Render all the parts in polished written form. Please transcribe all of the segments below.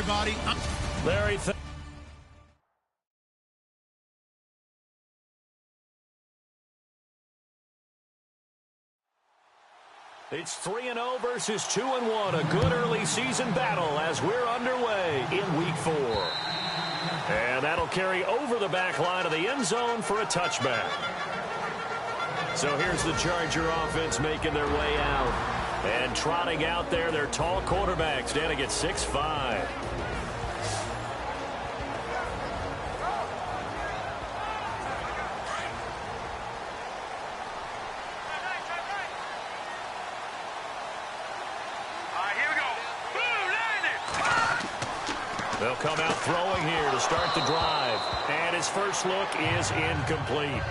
everybody. Larry, it's 3-0 versus 2-1. A good early season battle as we're underway in Week 4. And that'll carry over the back line of the end zone for a touchback. So here's the Charger offense making their way out. And trotting out there, their tall quarterback standing at 6'5". They'll come out throwing here to start the drive. And his first look is incomplete.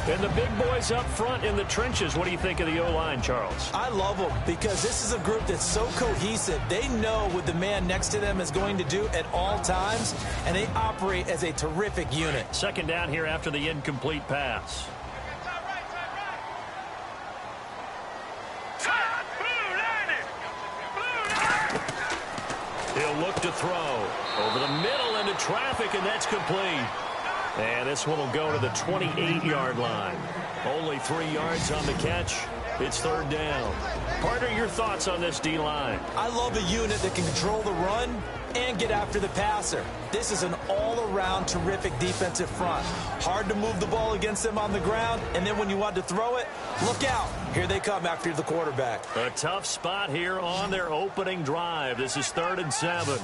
And the big boys up front in the trenches. What do you think of the O-line, Charles? I love them because this is a group that's so cohesive. They know what the man next to them is going to do at all times, and they operate as a terrific unit. Second down here after the incomplete pass. He'll look to throw over the middle into traffic, and that's complete. And this one will go to the 28-yard line. Only 3 yards on the catch. It's third down. Partner, your thoughts on this D-line? I love a unit that can control the run and get after the passer. This is an all-around terrific defensive front. Hard to move the ball against them on the ground, and then when you want to throw it, look out. Here they come after the quarterback. A tough spot here on their opening drive. This is 3rd and 7.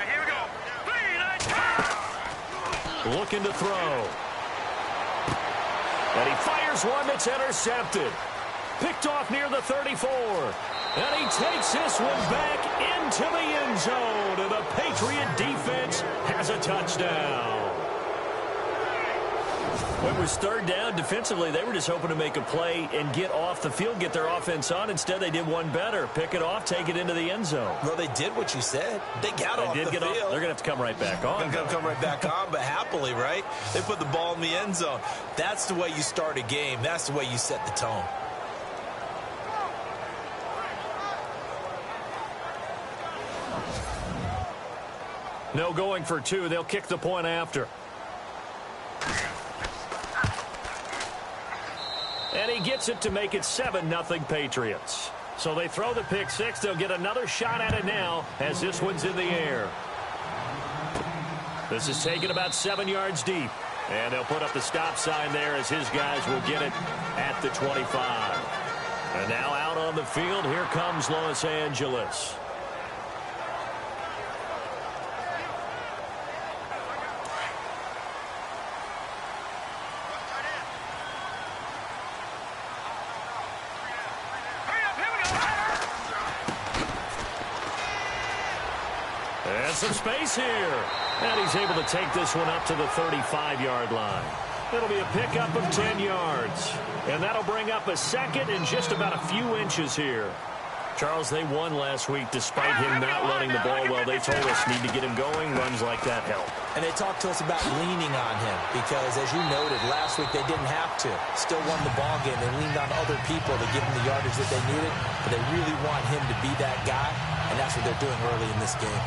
Here we go. Looking to throw. And he fires one that's intercepted. Picked off near the 34. And he takes this one back into the end zone. And the Patriot defense has a touchdown. When it was third down defensively, they were just hoping to make a play and get off the field, get their offense on. Instead, they did one better. Pick it off, take it into the end zone. Well, they did what you said. They got off the field. They're going to have to come right back on. They're going to come right back on, but happily, right? They put the ball in the end zone. That's the way you start a game. That's the way you set the tone. No going for 2. They'll kick the point after. And he gets it to make it 7-0 Patriots. So they throw the pick 6. They'll get another shot at it now as this one's in the air. This is taken about 7 yards deep. And they'll put up the stop sign there as his guys will get it at the 25. And now out on the field, here comes Los Angeles. And some space here. And he's able to take this one up to the 35-yard line. It'll be a pickup of 10 yards. And that'll bring up a second and just about a few inches here. Charles, they won last week despite him not running the ball well. They told us need to get him going. Runs like that help. And they talked to us about leaning on him because, as you noted, last week they didn't have to. Still won the ball game. They leaned on other people to give them the yardage that they needed. But they really want him to be that guy, and that's what they're doing early in this game.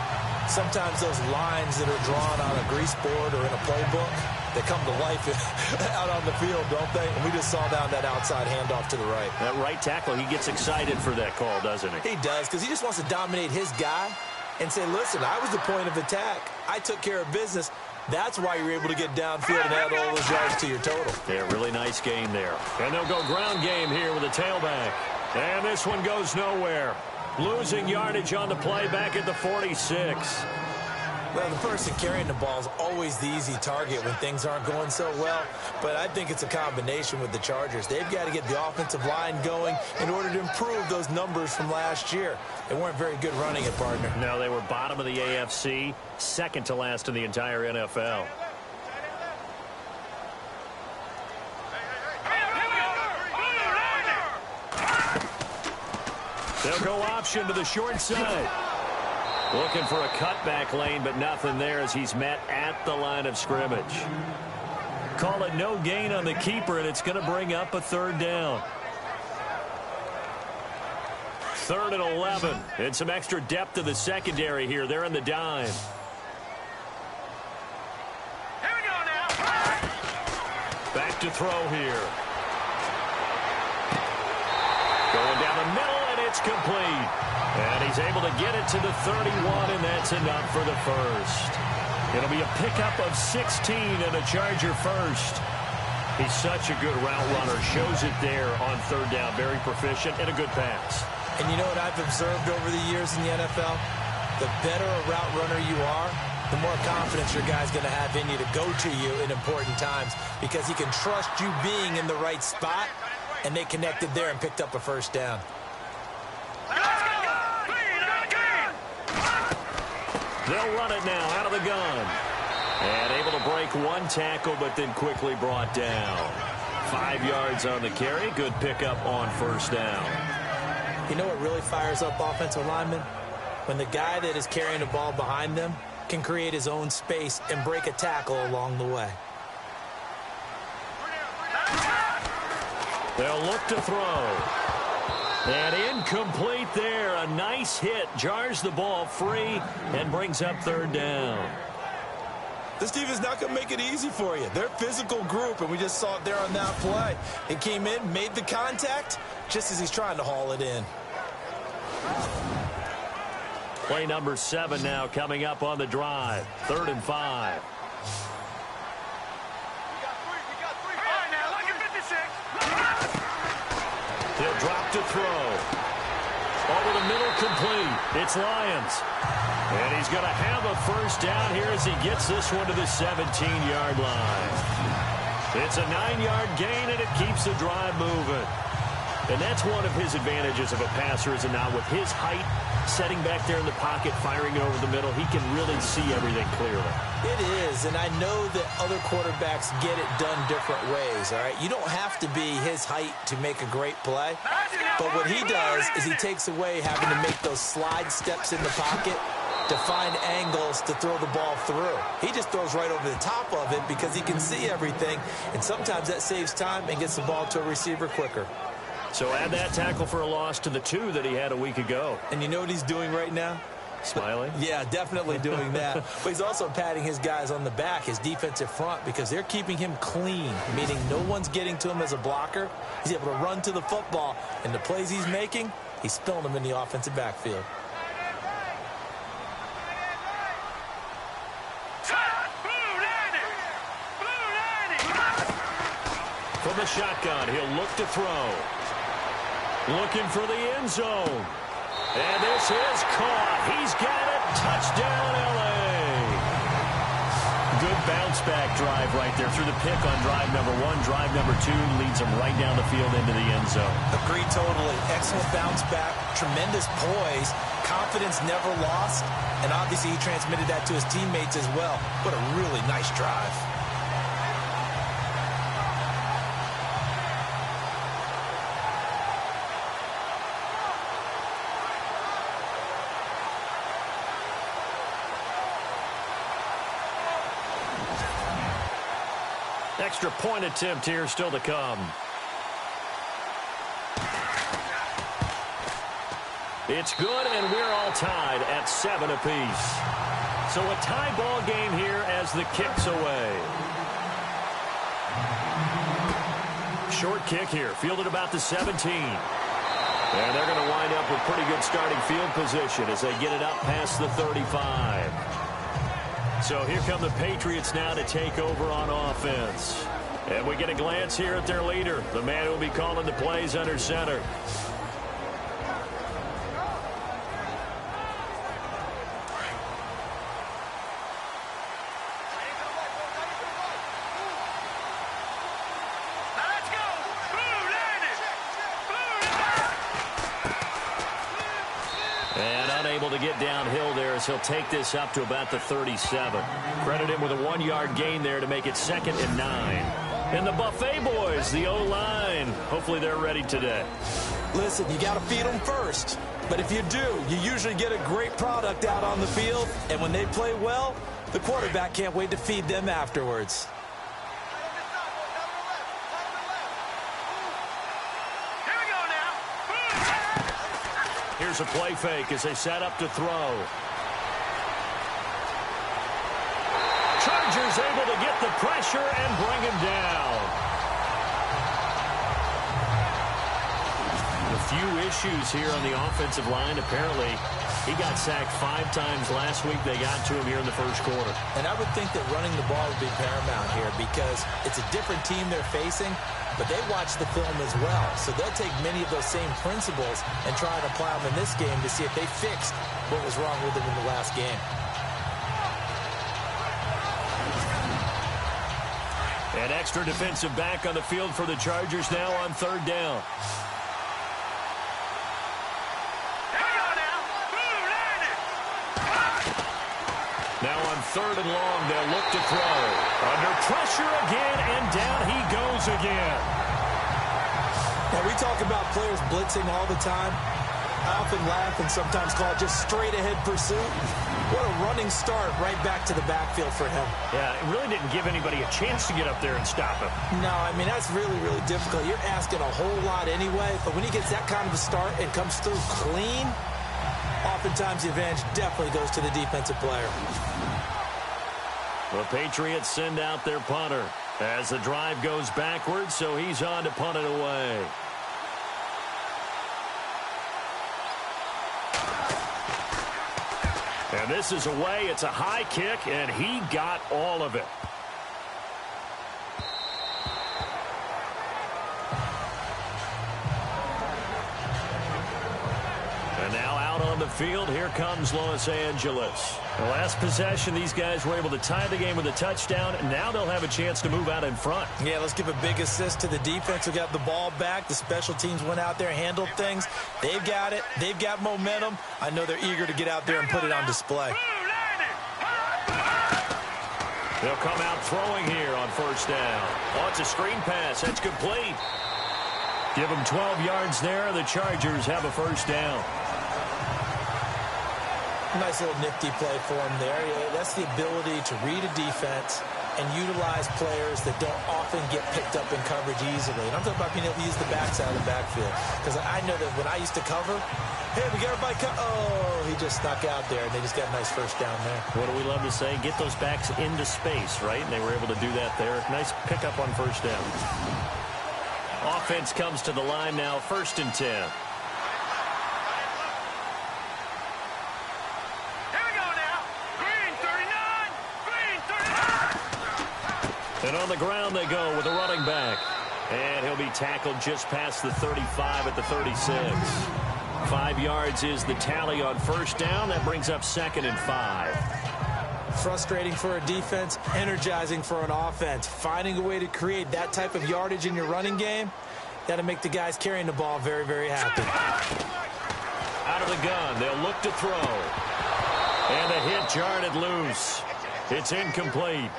Sometimes those lines that are drawn on a grease board or in a playbook, they come to life out on the field, don't they? And we just saw down that outside handoff to the right. That right tackle, he gets excited for that call, doesn't he? He does, because he just wants to dominate his guy and say, listen, I was the point of attack. I took care of business. That's why you're able to get downfield and add all those yards to your total. Yeah, really nice game there. And they'll go ground game here with a tailback. And this one goes nowhere. Losing yardage on the play back at the 46. Well, the person carrying the ball is always the easy target when things aren't going so well. But I think it's a combination with the Chargers. They've got to get the offensive line going in order to improve those numbers from last year. They weren't very good running it, partner. No, they were bottom of the AFC, second to last in the entire NFL. They'll go option to the short side. Looking for a cutback lane, but nothing there as he's met at the line of scrimmage. Call it no gain on the keeper, and it's going to bring up a third down. 3rd and 11. And some extra depth to the secondary here. They're in the dime. Here we go now. Back to throw here. Going down the middle, and it's complete. And he's able to get it to the 31, and that's enough for the first. It'll be a pickup of 16 and a Charger first. He's such a good route runner. Shows it there on 3rd down. Very proficient and a good pass. And you know what I've observed over the years in the NFL? The better a route runner you are, the more confidence your guy's going to have in you to go to you in important times because he can trust you being in the right spot, and they connected there and picked up a first down. They'll run it now out of the gun. And able to break one tackle, but then quickly brought down. 5 yards on the carry. Good pickup on first down. You know what really fires up offensive linemen? When the guy that is carrying the ball behind them can create his own space and break a tackle along the way. They'll look to throw. And incomplete there. A nice hit. Jars the ball free and brings up 3rd down. This team is not going to make it easy for you. They're a physical group, and we just saw it there on that play. It came in, made the contact, just as he's trying to haul it in. Play number 7 now coming up on the drive. 3rd and 5. He'll drop to throw. Over the middle, complete. It's Lyons. And he's going to have a first down here as he gets this one to the 17-yard line. It's a 9-yard gain, and it keeps the drive moving. And that's one of his advantages of a passer, is it not? With his height, setting back there in the pocket, firing it over the middle, he can really see everything clearly. It is, and I know that other quarterbacks get it done different ways, all right? You don't have to be his height to make a great play, but what he does is he takes away having to make those slide steps in the pocket to find angles to throw the ball through. He just throws right over the top of it because he can see everything, and sometimes that saves time and gets the ball to a receiver quicker. So add that tackle for a loss to the 2 that he had a week ago. And you know what he's doing right now? Smiling? Yeah, definitely doing that. But he's also patting his guys on the back, his defensive front, because they're keeping him clean, meaning no one's getting to him as a blocker. He's able to run to the football, and the plays he's making, he's spilling them in the offensive backfield. From the shotgun, he'll look to throw. Looking for the end zone. And this is caught. He's got it. Touchdown, L.A. Good bounce-back drive right there through the pick on drive number 1. Drive number 2 leads him right down the field into the end zone. Agreed totally. Excellent bounce-back. Tremendous poise. Confidence never lost. And obviously he transmitted that to his teammates as well. What a really nice drive. Extra point attempt here still to come. It's good, and we're all tied at 7 apiece. So a tie ball game here as the kick's away. Short kick here, fielded about the 17. And they're going to wind up with pretty good starting field position as they get it up past the 35. So here come the Patriots now to take over on offense. And we get a glance here at their leader, the man who will be calling the plays under center. To get downhill there as he'll take this up to about the 37. Credit him with a 1-yard gain there to make it 2nd and 9. And the Buffet boys, the O-line, hopefully they're ready today. Listen, you got to feed them first. But if you do, you usually get a great product out on the field. And when they play well, the quarterback can't wait to feed them afterwards. Here's a play fake as they set up to throw. Chargers able to get the pressure and bring him down. A few issues here on the offensive line. Apparently, he got sacked 5 times last week. They got to him here in the first quarter. And I would think that running the ball would be paramount here because it's a different team they're facing, but they watch the film as well. So they'll take many of those same principles and try and apply them in this game to see if they fixed what was wrong with them in the last game. An extra defensive back on the field for the Chargers now on 3rd down. Now on 3rd and long, they'll look to throw. Under pressure again, and down he goes again. Now, we talk about players blitzing all the time. I often laugh and sometimes call it just straight-ahead pursuit. What a running start right back to the backfield for him. Yeah, it really didn't give anybody a chance to get up there and stop him. No, I mean, that's really, really difficult. You're asking a whole lot anyway, but when he gets that kind of a start and comes through clean, oftentimes the advantage definitely goes to the defensive player. The Patriots send out their punter as the drive goes backwards, so he's on to punt it away. And this is away. It's a high kick, and he got all of it. And now out on the field, here comes Los Angeles. The last possession, these guys were able to tie the game with a touchdown, and now they'll have a chance to move out in front. Yeah, let's give a big assist to the defense who got the ball back. The special teams went out there, handled things. They've got it. They've got momentum. I know they're eager to get out there and put it on display. They'll come out throwing here on 1st down. Oh, it's a screen pass. That's complete. Give them 12 yards there. The Chargers have a 1st down. Nice little nifty play for him there. Yeah, that's the ability to read a defense and utilize players that don't often get picked up in coverage easily. And I'm talking about being able to use the backside of the backfield. Because I know that when I used to cover, hey, we got everybody oh, he just snuck out there, and they just got a nice 1st down there. What do we love to say? Get those backs into space, right? And they were able to do that there. Nice pickup on 1st down. Offense comes to the line now, 1st and 10. And on the ground they go with a running back. And he'll be tackled just past the 35 at the 36. 5 yards is the tally on 1st down. That brings up 2nd and 5. Frustrating for a defense, energizing for an offense. Finding a way to create that type of yardage in your running game, that'll make the guys carrying the ball very, very happy. Out of the gun, they'll look to throw. And the hit jarred it loose. It's incomplete.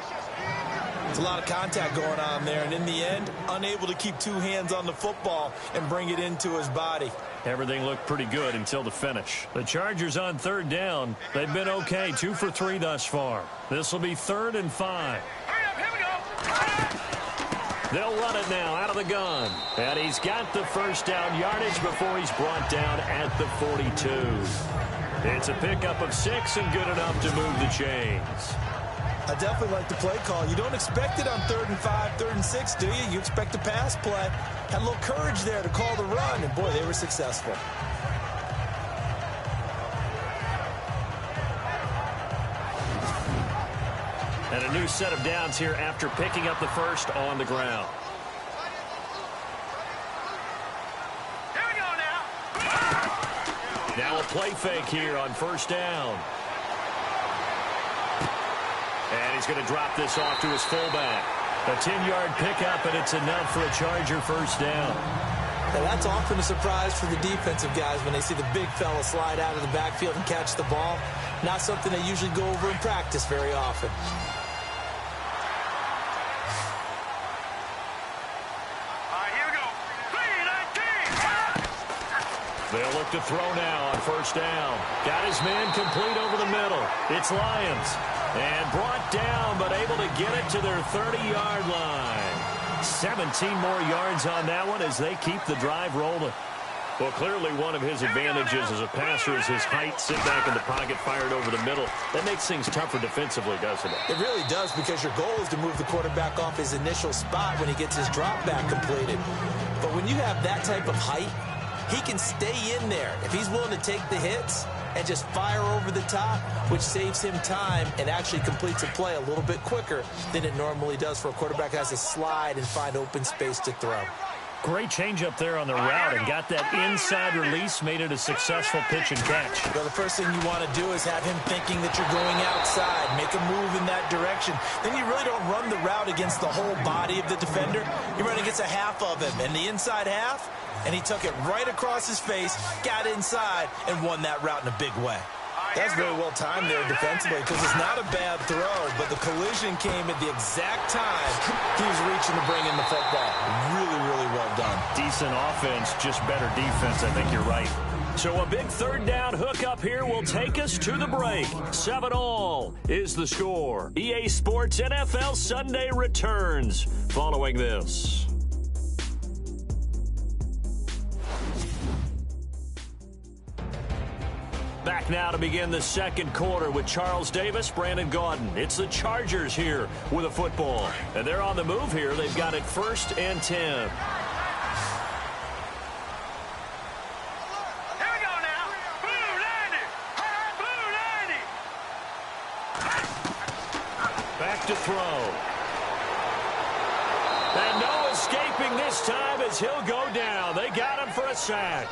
There's a lot of contact going on there, and in the end, unable to keep 2 hands on the football and bring it into his body. Everything looked pretty good until the finish. The Chargers on 3rd down. They've been okay, 2 for 3 thus far. This will be 3rd and 5. Here we go. They'll run it now out of the gun. And he's got the 1st down yardage before he's brought down at the 42. It's a pickup of 6 and good enough to move the chains. I definitely like the play call. You don't expect it on 3rd and 5, 3rd and 6, do you? You expect a pass play. Had a little courage there to call the run, and boy, they were successful. And a new set of downs here after picking up the 1st on the ground. Here we go now. Now a play fake here on 1st down. And he's going to drop this off to his fullback. A 10-yard pickup, and it's enough for a Charger 1st down. Now that's often a surprise for the defensive guys when they see the big fella slide out of the backfield and catch the ball. Not something they usually go over in practice very often. Here we go. 3-19. They'll look to throw now on 1st down. Got his man complete over the middle. It's Lions. And brought down, but able to get it to their 30-yard line. 17 more yards on that one as they keep the drive rolling. Well, clearly one of his advantages as a passer is his height. Sit back in the pocket, fired over the middle. That makes things tougher defensively, doesn't it? It really does, because your goal is to move the quarterback off his initial spot when he gets his drop back completed. But when you have that type of height, he can stay in there if he's willing to take the hits and just fire over the top, which saves him time and actually completes a play a little bit quicker than it normally does for a quarterback that has to slide and find open space to throw. Great change up there on the route and got that inside release, made it a successful pitch and catch. Well, the first thing you want to do is have him thinking that you're going outside, make a move in that direction. Then you really don't run the route against the whole body of the defender. You run against a half of him, and the inside half, and he took it right across his face, got inside, and won that route in a big way. That's very well timed there defensively, because it's not a bad throw, but the collision came at the exact time he was reaching to bring in the football. Really, really well done. Decent offense, just better defense. I think you're right. So a big third down hookup here will take us to the break. 7-all is the score. EA Sports NFL Sunday returns following this. Back now to begin the second quarter with Charles Davis, Brandon Gaudin. It's the Chargers here with a football. And they're on the move here. They've got it 1st and 10. Here we go now. Blue 90. Blue 90. Back to throw. And no escaping this time as he'll go down. They got him for a sack.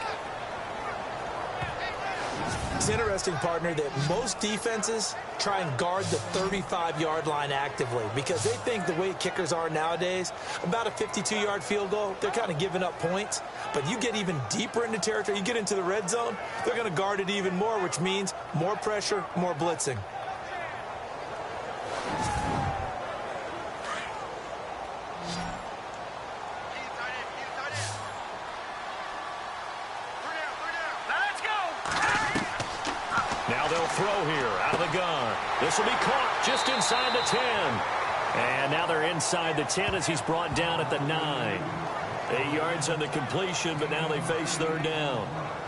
It's interesting, partner, that most defenses try and guard the 35-yard line actively because they think the way kickers are nowadays, about a 52-yard field goal, they're kind of giving up points. But you get even deeper into territory, you get into the red zone, they're going to guard it even more, which means more pressure, more blitzing. Throw here out of the gun. This will be caught just inside the 10. And now they're inside the 10 as he's brought down at the 9. 8 yards on the completion, but now they face third down.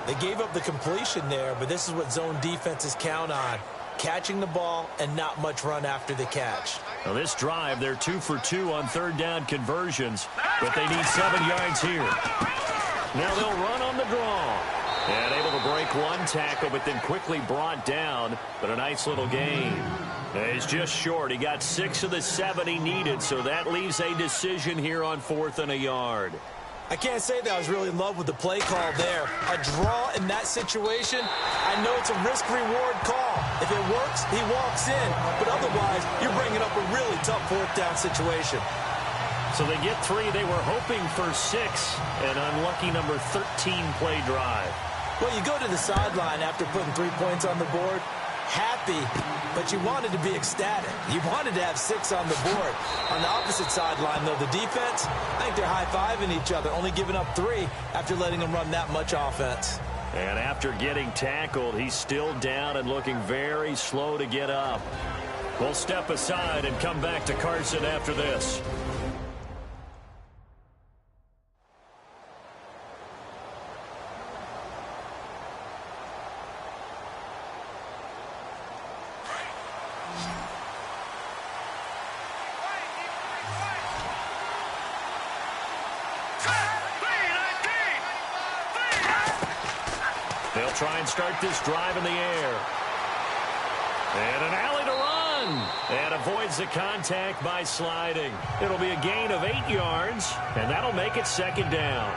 They gave up the completion there, but this is what zone defenses count on. Catching the ball and not much run after the catch. Now this drive, they're 2 for 2 on third down conversions, but they need 7 yards here. Now they'll run on the draw. And able to break one tackle, but then quickly brought down. But a nice little gain. He's just short. He got 6 of the 7 he needed, so that leaves a decision here on 4th and a yard. I can't say that I was really in love with the play call there. A draw in that situation, I know it's a risk-reward call. If it works, he walks in. But otherwise, you're bringing up a really tough 4th down situation. So they get 3. They were hoping for 6. An unlucky number 13 play drive. Well, you go to the sideline after putting 3 points on the board, happy, but you wanted to be ecstatic. You wanted to have 6 on the board. On the opposite sideline, though, the defense, I think they're high-fiving each other, only giving up 3 after letting them run that much offense. And after getting tackled, he's still down and looking very slow to get up. We'll step aside and come back to Carson after this. They'll try and start this drive in the air. And an alley to run. And avoids the contact by sliding. It'll be a gain of 8 yards, and that'll make it 2nd down.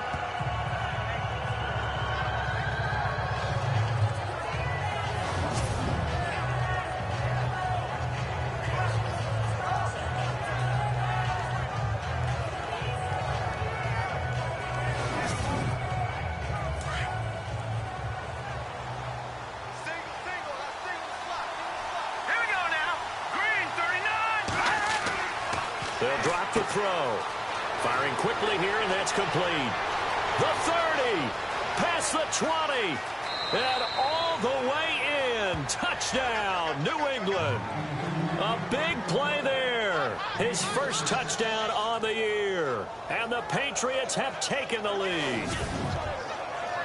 They'll drop the throw. Firing quickly here, and that's complete. The 30, past the 20, and all the way in. Touchdown, New England. A big play there. His first touchdown on the year. And the Patriots have taken the lead.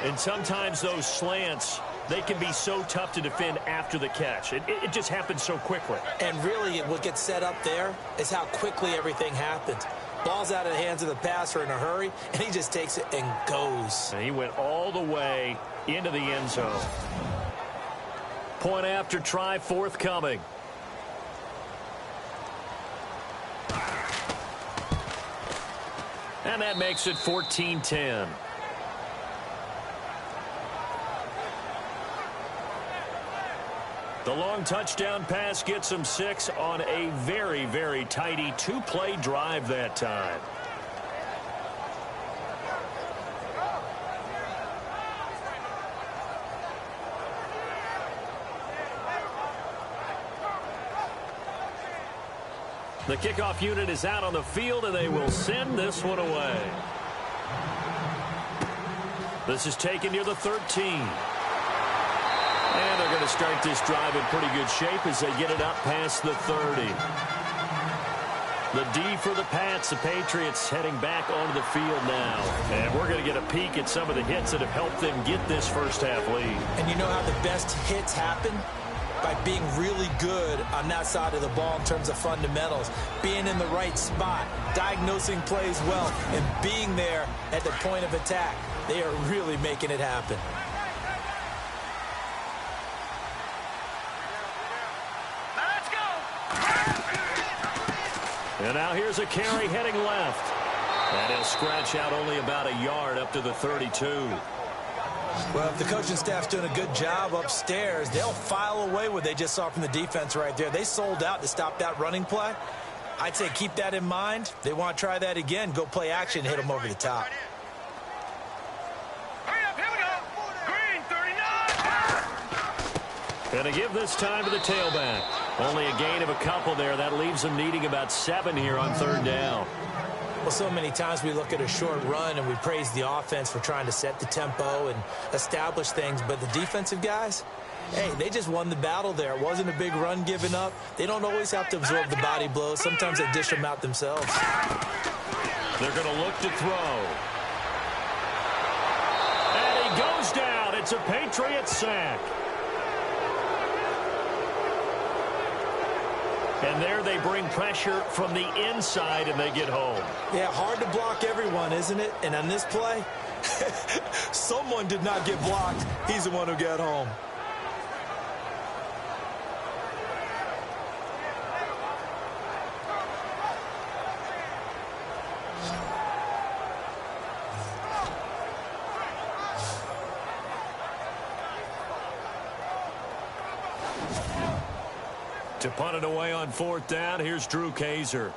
And sometimes those slants, they can be so tough to defend after the catch. It just happens so quickly. And really, what gets set up there is how quickly everything happens. Ball's out of the hands of the passer in a hurry, and he just takes it and goes. And he went all the way into the end zone. Point after try forthcoming. And that makes it 14-10. The long touchdown pass gets him 6 on a very, very tidy two-play drive that time. The kickoff unit is out on the field, and they will send this one away. This is taken near the 13. And they're going to start this drive in pretty good shape as they get it up past the 30. The D for the Pats, the Patriots heading back onto the field now. And we're going to get a peek at some of the hits that have helped them get this first half lead. And you know how the best hits happen? By being really good on that side of the ball in terms of fundamentals, being in the right spot, diagnosing plays well, and being there at the point of attack. They are really making it happen. And now here's a carry heading left. And he'll scratch out only about a yard up to the 32. Well, if the coaching staff's doing a good job upstairs, they'll file away what they just saw from the defense right there. They sold out to stop that running play. I'd say keep that in mind. They want to try that again. Go play action, hit them over the top. Hurry up, here we go. Green, 39. And to give this time to the tailback. Only a gain of a couple there. That leaves them needing about 7 here on third down. Well, so many times we look at a short run and we praise the offense for trying to set the tempo and establish things. But the defensive guys, hey, they just won the battle there. It wasn't a big run given up. They don't always have to absorb the body blows. Sometimes they dish them out themselves. They're going to look to throw. And he goes down. It's a Patriots sack. And there they bring pressure from the inside, and they get home. Yeah, hard to block everyone, isn't it? And on this play, someone did not get blocked. He's the one who got home. To punt it away on fourth down, here's Drew Kaiser.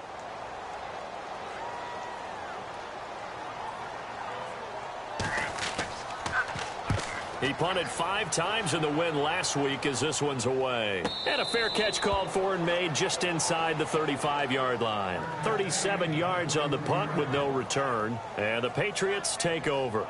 He punted 5 times in the win last week as this one's away. And a fair catch called for and made just inside the 35-yard line. 37 yards on the punt with no return. And the Patriots take over.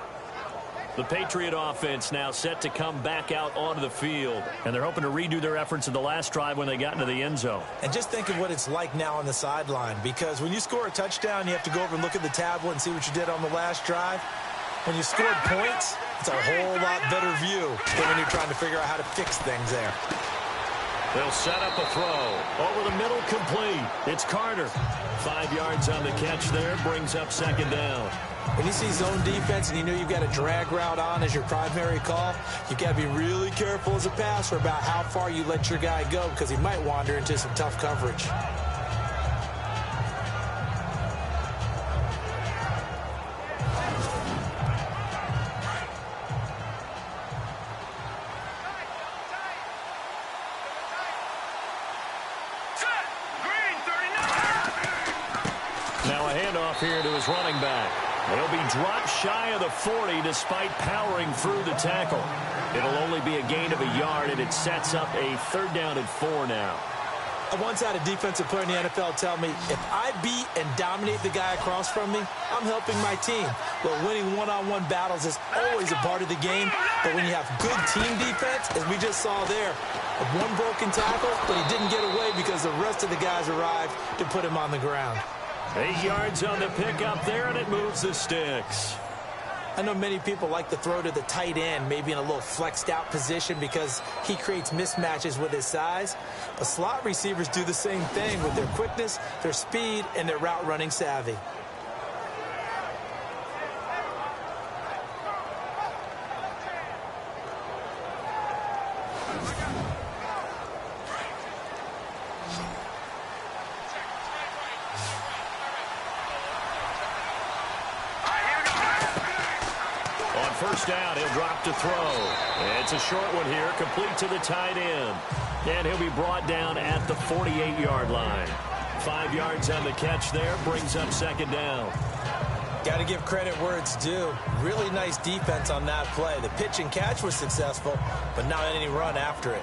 The Patriot offense now set to come back out onto the field. And they're hoping to redo their efforts in the last drive when they got into the end zone. And just think of what it's like now on the sideline. Because when you score a touchdown, you have to go over and look at the tablet and see what you did on the last drive. When you scored points, it's a whole lot better view than when you're trying to figure out how to fix things there. They'll set up a throw. Over the middle, complete. It's Carter. 5 yards on the catch there. Brings up second down. When you see zone defense and you know you've got a drag route on as your primary call, you've got to be really careful as a passer about how far you let your guy go because he might wander into some tough coverage. Now a handoff here to his running back. He'll be dropped shy of the 40 despite powering through the tackle. It'll only be a gain of a yard, and it sets up a third down and 4 now. I once had a defensive player in the NFL tell me, if I beat and dominate the guy across from me, I'm helping my team. Well, winning one-on-one battles is always a part of the game, but when you have good team defense, as we just saw there, one broken tackle, but he didn't get away because the rest of the guys arrived to put him on the ground. 8 yards on the pickup there, and it moves the sticks. I know many people like to throw to the tight end, maybe in a little flexed out position because he creates mismatches with his size. But slot receivers do the same thing with their quickness, their speed, and their route running savvy. First down, he'll drop to throw. It's a short one here, complete to the tight end. And he'll be brought down at the 48-yard line. 5 yards on the catch there, brings up second down. Got to give credit where it's due. Really nice defense on that play. The pitch and catch was successful, but not any run after it.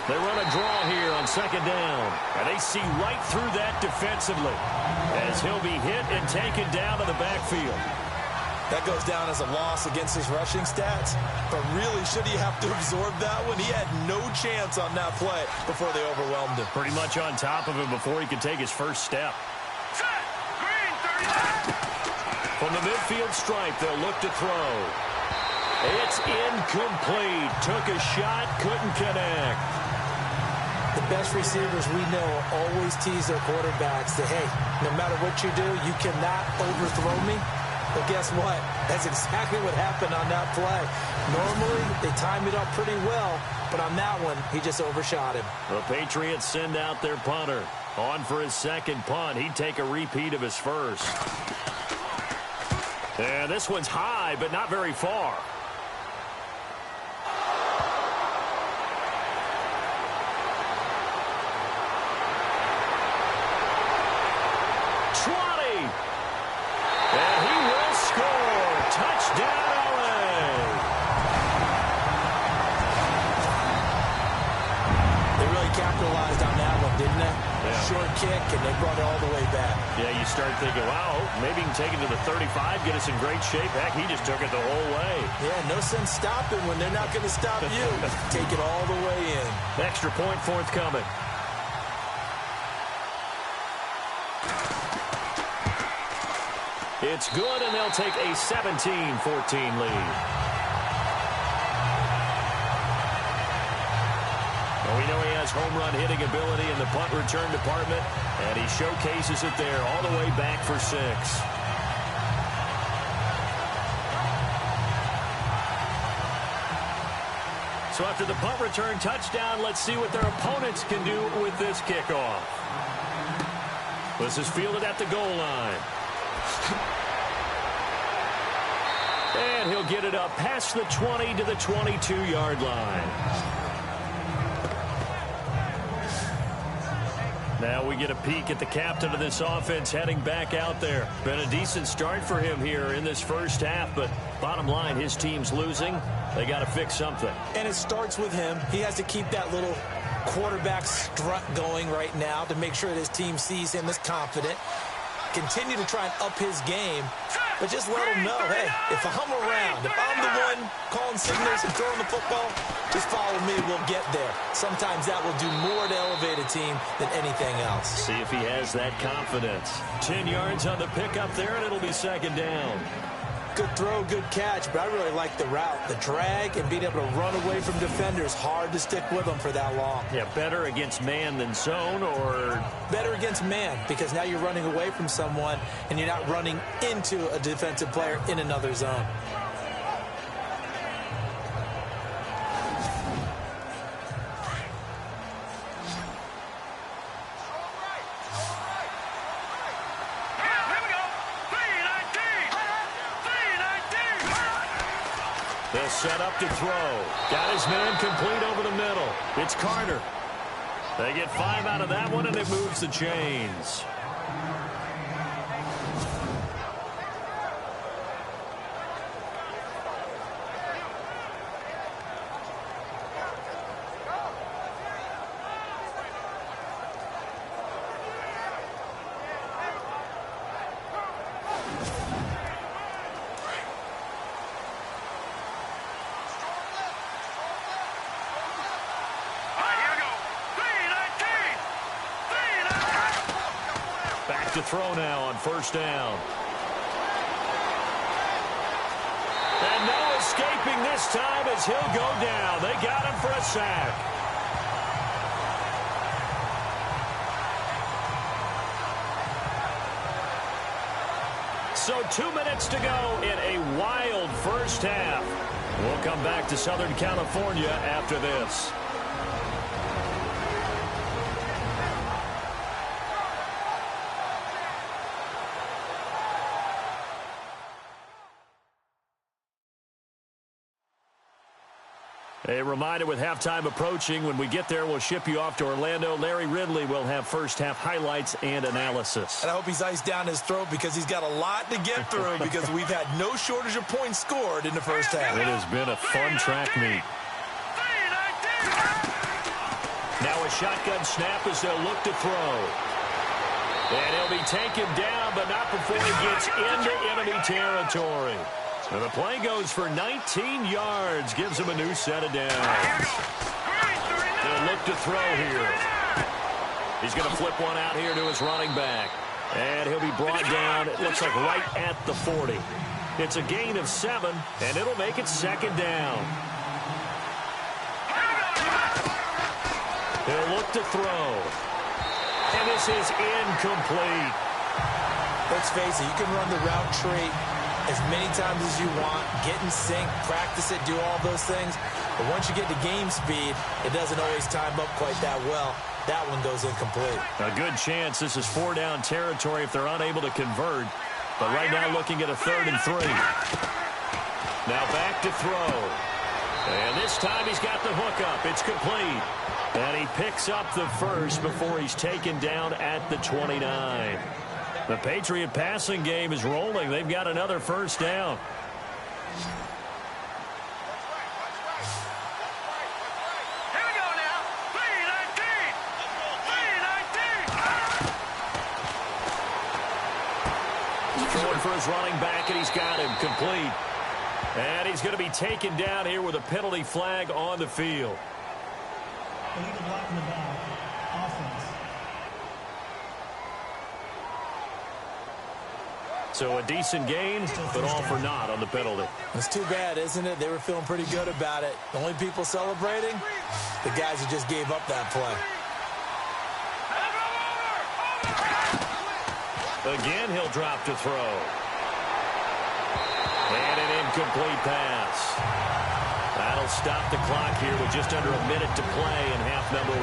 They run a draw here on second down, and they see right through that defensively as he'll be hit and taken down to the backfield. That goes down as a loss against his rushing stats, but really, should he have to absorb that one? He had no chance on that play before they overwhelmed him. Pretty much on top of him before he could take his first step. From the midfield stripe, they'll look to throw. It's incomplete. Took a shot, couldn't connect. The best receivers we know always tease their quarterbacks that, hey, no matter what you do, you cannot overthrow me. But guess what? That's exactly what happened on that play. Normally, they time it up pretty well, but on that one, he just overshot him. The Patriots send out their punter. On for his second punt. He'd take a repeat of his first. And this one's high, but not very far. Short kick, and they brought it all the way back. Yeah, you start thinking, wow, maybe he can take it to the 35, get us in great shape. Heck, he just took it the whole way. Yeah, no sense stopping when they're not going to stop you. Take it all the way in. Extra point forthcoming. It's good, and they'll take a 17-14 lead. We know he has home run hitting ability in the punt return department, and he showcases it there all the way back for 6. So after the punt return touchdown, let's see what their opponents can do with this kickoff. This is fielded at the goal line. And he'll get it up past the 20 to the 22-yard line. Now we get a peek at the captain of this offense heading back out there. Been a decent start for him here in this first half, but bottom line, his team's losing. They got to fix something. And it starts with him. He has to keep that little quarterback strut going right now to make sure that his team sees him as confident. Continue to try and up his game, but just let him know, hey, if I'm around, if I'm the one calling signals and throwing the football, just follow me, we'll get there. Sometimes that will do more to elevate a team than anything else. See if he has that confidence. 10 yards on the pickup there, and it'll be second down. Good throw, good catch, but I really like the route. The drag and being able to run away from defenders, hard to stick with them for that long. Yeah, better against man than zone, or? Better against man, because now you're running away from someone and you're not running into a defensive player in another zone. They'll set up to throw. Got his man complete over the middle. It's Carter. They get 5 out of that one, and it moves the chains. to throw now on first down. And no escaping this time as he'll go down. They got him for a sack. So 2 minutes to go in a wild first half. We'll come back to Southern California after this. A reminder, with halftime approaching, when we get there, we'll ship you off to Orlando. Larry Ridley will have first-half highlights and analysis. And I hope he's iced down his throat because he's got a lot to get through because we've had no shortage of points scored in the first half. It has been a fun track meet. Now a shotgun snap as they'll look to throw. And he'll be taken down, but not before he gets into enemy territory. So the play goes for 19 yards, gives him a new set of downs. They'll look to throw here. He's going to flip one out here to his running back. And he'll be brought down, it looks like right at the 40. It's a gain of 7, and it'll make it second down. He'll look to throw. And this is incomplete. Let's face it, you can run the route tree as many times as you want, get in sync, practice it, do all those things. But once you get to game speed, it doesn't always time up quite that well. That one goes incomplete. A good chance this is 4-down territory if they're unable to convert. But right now looking at a 3rd and 3. Now back to throw. And this time he's got the hook up. It's complete. And he picks up the first before he's taken down at the 29. The Patriot passing game is rolling. They've got another first down. Here we go now. 3-19. 3-19. He's throwing for his running back, and he's got him complete. And he's going to be taken down here with a penalty flag on the field. Illegal block in the back. Offense. So a decent gain, but all for naught on the penalty. It's too bad, isn't it? They were feeling pretty good about it. The only people celebrating, the guys who just gave up that play. Again, he'll drop to throw. And an incomplete pass. That'll stop the clock here with just under a minute to play in half number 1.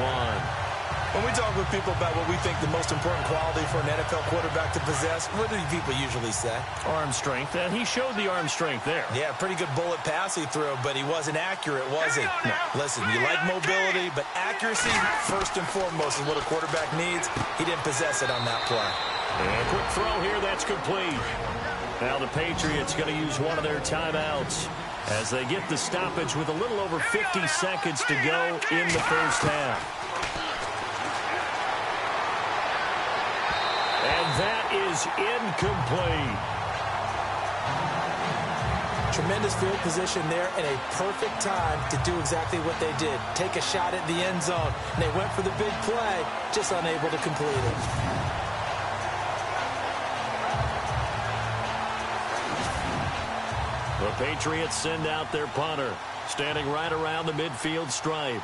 When we talk with people about what we think the most important quality for an NFL quarterback to possess, what do people usually say? Arm strength, and he showed the arm strength there. Yeah, pretty good bullet pass he threw, but he wasn't accurate, was he? No. Listen, you like mobility, but accuracy, first and foremost, is what a quarterback needs. He didn't possess it on that play. And a quick throw here, that's complete. Now the Patriots going to use one of their timeouts as they get the stoppage with a little over 50 seconds to go in the first half. And that is incomplete. Tremendous field position there and a perfect time to do exactly what they did. Take a shot at the end zone. And they went for the big play, just unable to complete it. The Patriots send out their punter, standing right around the midfield stripe.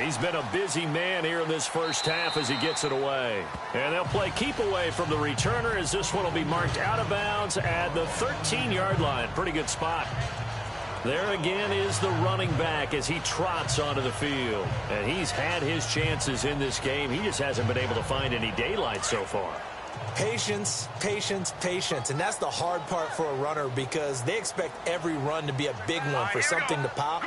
He's been a busy man here in this first half as he gets it away. And they'll play keep away from the returner as this one will be marked out of bounds at the 13-yard line. Pretty good spot. There again is the running back as he trots onto the field. And he's had his chances in this game. He just hasn't been able to find any daylight so far. Patience, patience, patience. And that's the hard part for a runner because they expect every run to be a big one for something to pop.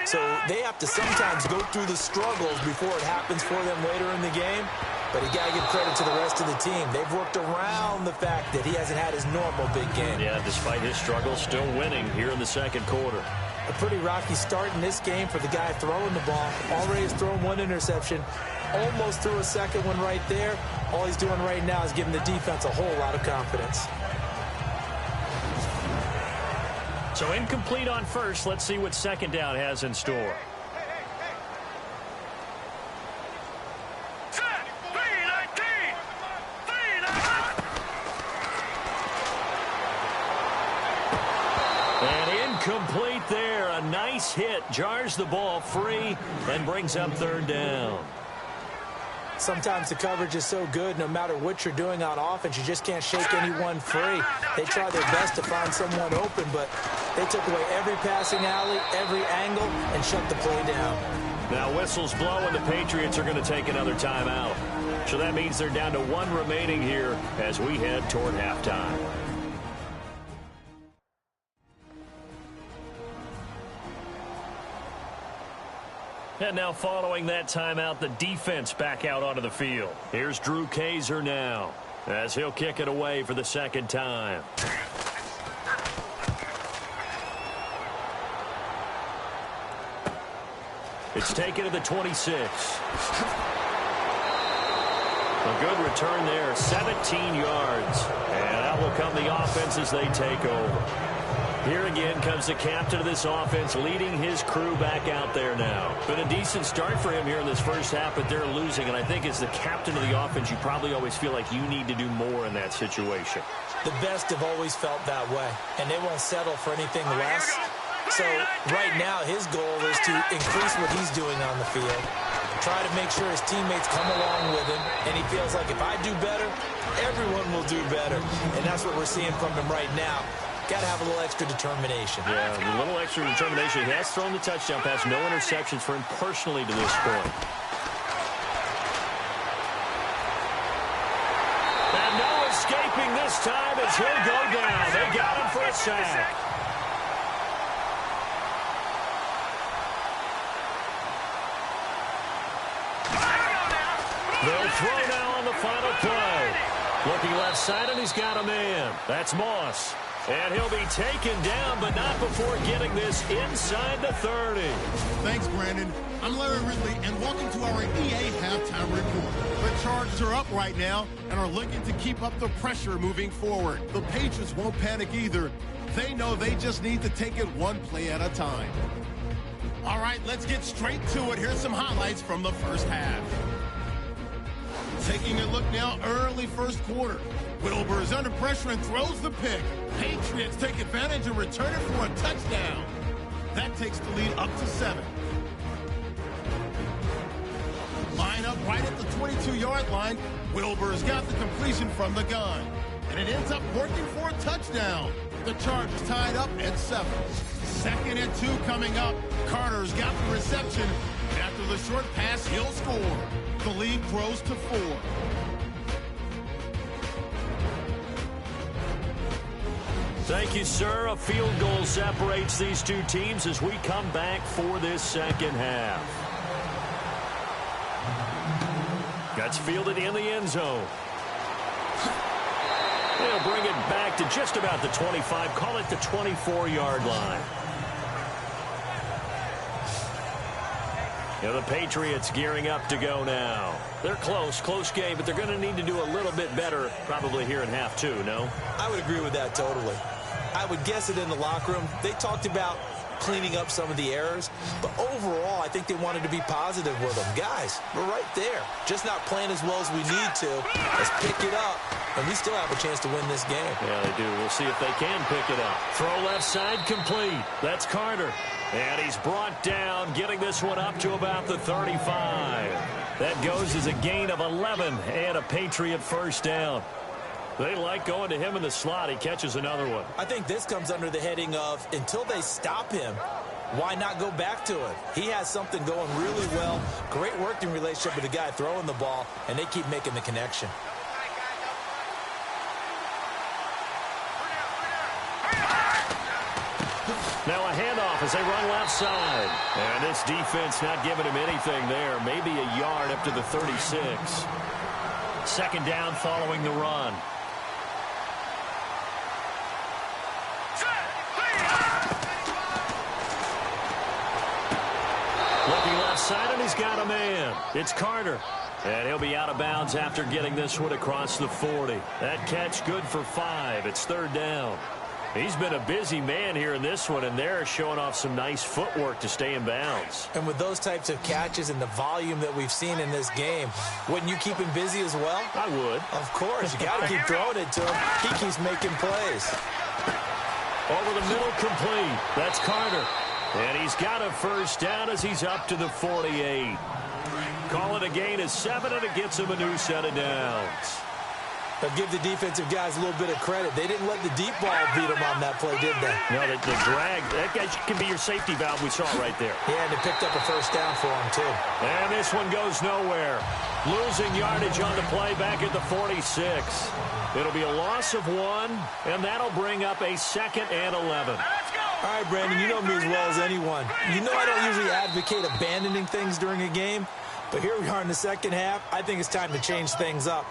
So they have to sometimes go through the struggles before it happens for them later in the game. But you got to give credit to the rest of the team. They've worked around the fact that he hasn't had his normal big game. Yeah, despite his struggles, still winning here in the second quarter. A pretty rocky start in this game for the guy throwing the ball. Already has thrown one interception. Almost threw a second one right there. All he's doing right now is giving the defense a whole lot of confidence. So incomplete on first. Let's see what second down has in store. right there. A nice hit. Jars the ball free and brings up third down. Sometimes the coverage is so good, no matter what you're doing on offense, you just can't shake anyone free. They try their best to find someone open, but they took away every passing alley, every angle, and shut the play down. Now whistles blow, and the Patriots are going to take another timeout. So that means they're down to one remaining here as we head toward halftime. And now following that timeout, the defense back out onto the field. Here's Drew Kaiser now as he'll kick it away for the second time. It's taken to the 26. A good return there, 17 yards. And out will come the offense as they take over. Here again comes the captain of this offense, leading his crew back out there now. Been a decent start for him here in this first half, but they're losing. And I think as the captain of the offense, you probably always feel like you need to do more in that situation. The best have always felt that way, and they won't settle for anything less. So right now, his goal is to increase what he's doing on the field, try to make sure his teammates come along with him, and he feels like if I do better, everyone will do better. And that's what we're seeing from him right now. Got to have a little extra determination. Yeah, a little extra determination. He has thrown the touchdown pass. No interceptions for him personally to this point. And no escaping this time as he'll go down. They got him for a sack. They'll throw now on the final play. Looking left side, and he's got a man. That's Moss. And he'll be taken down, but not before getting this inside the 30. Thanks, Brandon. I'm Larry Ridley, and welcome to our EA Halftime Report. The Chargers are up right now and are looking to keep up the pressure moving forward. The Patriots won't panic either. They know they just need to take it one play at a time. All right, let's get straight to it. Here's some highlights from the first half. Taking a look now, early first quarter. Wilbur is under pressure and throws the pick. Patriots take advantage and return it for a touchdown. That takes the lead up to 7. Line up right at the 22-yard line. Wilbur's got the completion from the gun. And it ends up working for a touchdown. The Chargers tied up at 7. 2nd and 2 coming up. Carter's got the reception. And after the short pass, he'll score. The lead grows to 4. Thank you, sir. A field goal separates these two teams as we come back for this second half. That's fielded in the end zone. They'll bring it back to just about the 25. Call it the 24-yard line. The Patriots gearing up to go now. They're close game, but they're going to need to do a little bit better probably here in half 2, no? I would agree with that totally. I would guess it in the locker room. They talked about cleaning up some of the errors, but overall, I think they wanted to be positive with them. Guys, we're right there. Just not playing as well as we need to. Let's pick it up, and we still have a chance to win this game. Yeah, they do. We'll see if they can pick it up. Throw left side complete. That's Carter. And he's brought down, getting this one up to about the 35. That goes as a gain of 11 and a Patriot first down. They like going to him in the slot. He catches another one. I think this comes under the heading of until they stop him, why not go back to it? He has something going really well. Great working relationship with the guy throwing the ball, and they keep making the connection. Now a handoff as they run left side. And this defense not giving him anything there. Maybe a yard up to the 36. 2nd down following the run. Looking left side, and he's got a man. It's Carter. And he'll be out of bounds after getting this one across the 40. That catch good for 5. It's 3rd down. He's been a busy man here in this one, and they're showing off some nice footwork to stay in bounds. And with those types of catches and the volume that we've seen in this game, wouldn't you keep him busy as well? I would. Of course. You got to keep throwing it to him. He keeps making plays. Over the middle, complete. That's Carter. And he's got a first down as he's up to the 48. Call it a gain of 7, and it gets him a new set of downs. But give the defensive guys a little bit of credit. They didn't let the deep ball beat them on that play, did they? No, the drag, that guy can be your safety valve we saw right there. Yeah, and they picked up a first down for him, too. And this one goes nowhere. Losing yardage on the play back at the 46. It'll be a loss of 1, and that'll bring up a 2nd and 11. All right, Brandon, you know me as well as anyone. You know I don't usually advocate abandoning things during a game, but here we are in the second half. I think it's time to change things up.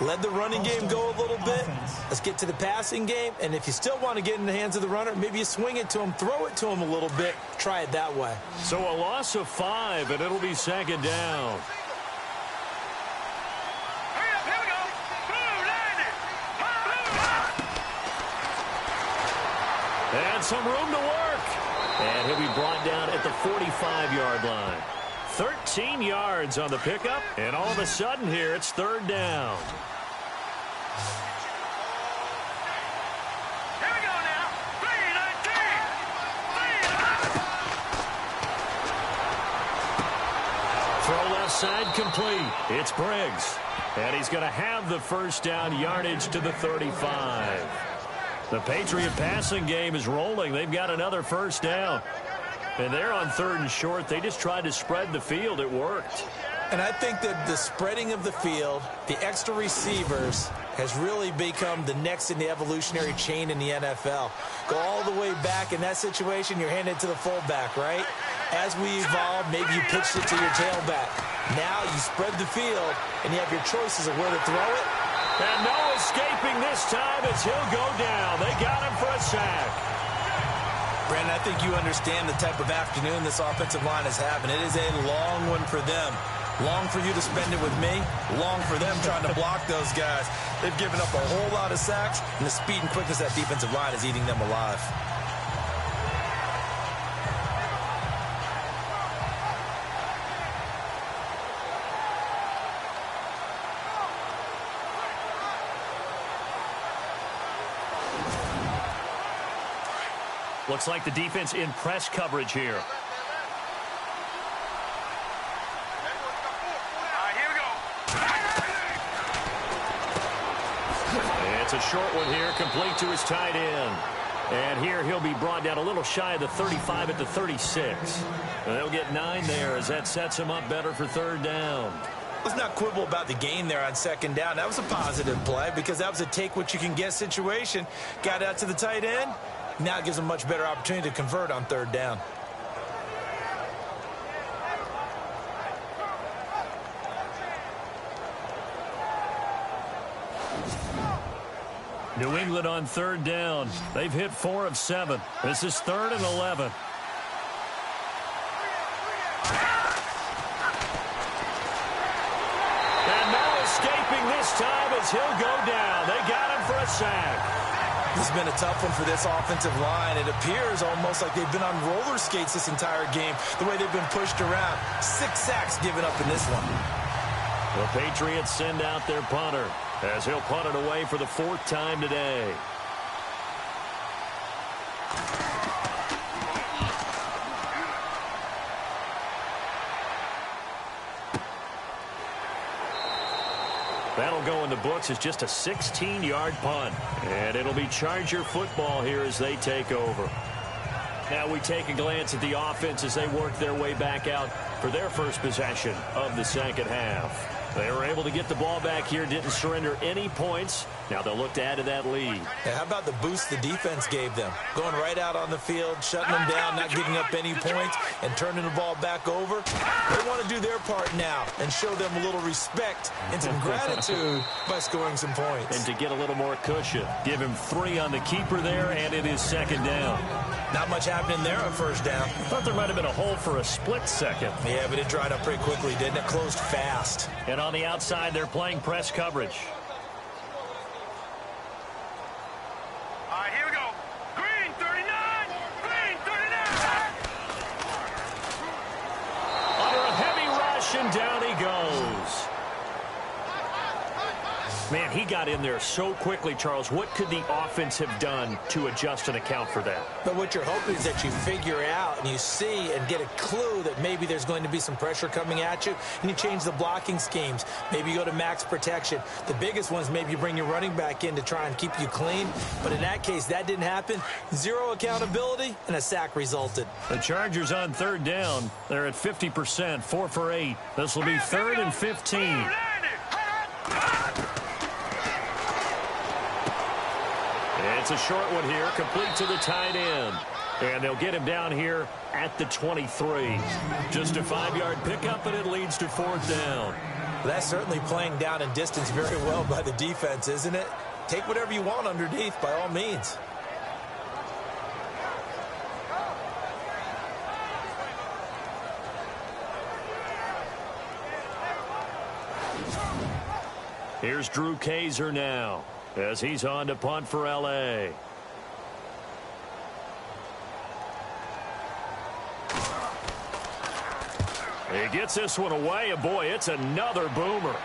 Let the running game go a little bit. Let's get to the passing game. And if you still want to get in the hands of the runner, maybe you swing it to him, throw it to him a little bit. Try it that way. So a loss of 5, and it'll be 2nd down. And some room to work. And he'll be brought down at the 45-yard line. 13 yards on the pickup, and all of a sudden here, it's 3rd down. Here we go now. 3-19. Throw left side complete. It's Briggs. And he's going to have the first down yardage to the 35. The Patriot passing game is rolling. They've got another first down. And they're on 3rd and short. They just tried to spread the field. It worked. And I think that the spreading of the field, the extra receivers, has really become the next in the evolutionary chain in the NFL. Go all the way back. In that situation, you're handed to the fullback, right? As we evolve, maybe you pitched it to your tailback. Now you spread the field, and you have your choices of where to throw it. And no escaping this time as he'll go down. They got him for a sack. Brandon, I think you understand the type of afternoon this offensive line is having. It is a long one for them. Long for you to spend it with me. Long for them trying to block those guys. They've given up a whole lot of sacks, and the speed and quickness of that defensive line is eating them alive. Looks like the defense in press coverage here. It's a short one here, complete to his tight end. And here he'll be brought down a little shy of the 35 at the 36. And they'll get 9 there as that sets him up better for 3rd down. Let's not quibble about the gain there on 2nd down. That was a positive play because that was a take-what-you-can-get situation. Got out to the tight end. Now it gives them a much better opportunity to convert on 3rd down. New England on 3rd down. They've hit 4 of 7. This is 3rd and 11. And no escaping this time as he'll go down. They got him for a sack. This has been a tough one for this offensive line. It appears almost like they've been on roller skates this entire game, the way they've been pushed around. 6 sacks given up in this one. The Patriots send out their punter as he'll punt it away for the 4th time today. That'll go in the books as just a 16-yard punt. And it'll be Charger football here as they take over. Now we take a glance at the offense as they work their way back out for their first possession of the second half. They were able to get the ball back here, didn't surrender any points. Now they'll look to add to that lead. Yeah, how about the boost the defense gave them? Going right out on the field, shutting them down, not giving up any points, and turning the ball back over. They want to do their part now and show them a little respect and some gratitude by scoring some points. And to get a little more cushion, give him 3 on the keeper there, and it is 2nd down. Not much happening there on 1st down. Thought there might have been a hole for a split second. Yeah, but it dried up pretty quickly, didn't it? Closed fast. And on the outside, they're playing press coverage. All right, here we go. Green 39. Green 39. Under a heavy rush, and down he goes. Man, he got in there so quickly, Charles. What could the offense have done to adjust and account for that? But what you're hoping is that you figure out and you see and get a clue that maybe there's going to be some pressure coming at you, and you change the blocking schemes. Maybe you go to max protection. The biggest ones, maybe you bring your running back in to try and keep you clean. But in that case, that didn't happen. Zero accountability, and a sack resulted. The Chargers on third down. They're at 50%, 4 for 8. This will be 3rd and 15. It's a short one here, complete to the tight end. And they'll get him down here at the 23. Just a 5-yard pickup, and it leads to 4th down. That's certainly playing down in distance very well by the defense, isn't it? Take whatever you want underneath, by all means. Here's Drew Kaiser now, as he's on to punt for L.A. He gets this one away, and boy, it's another boomer.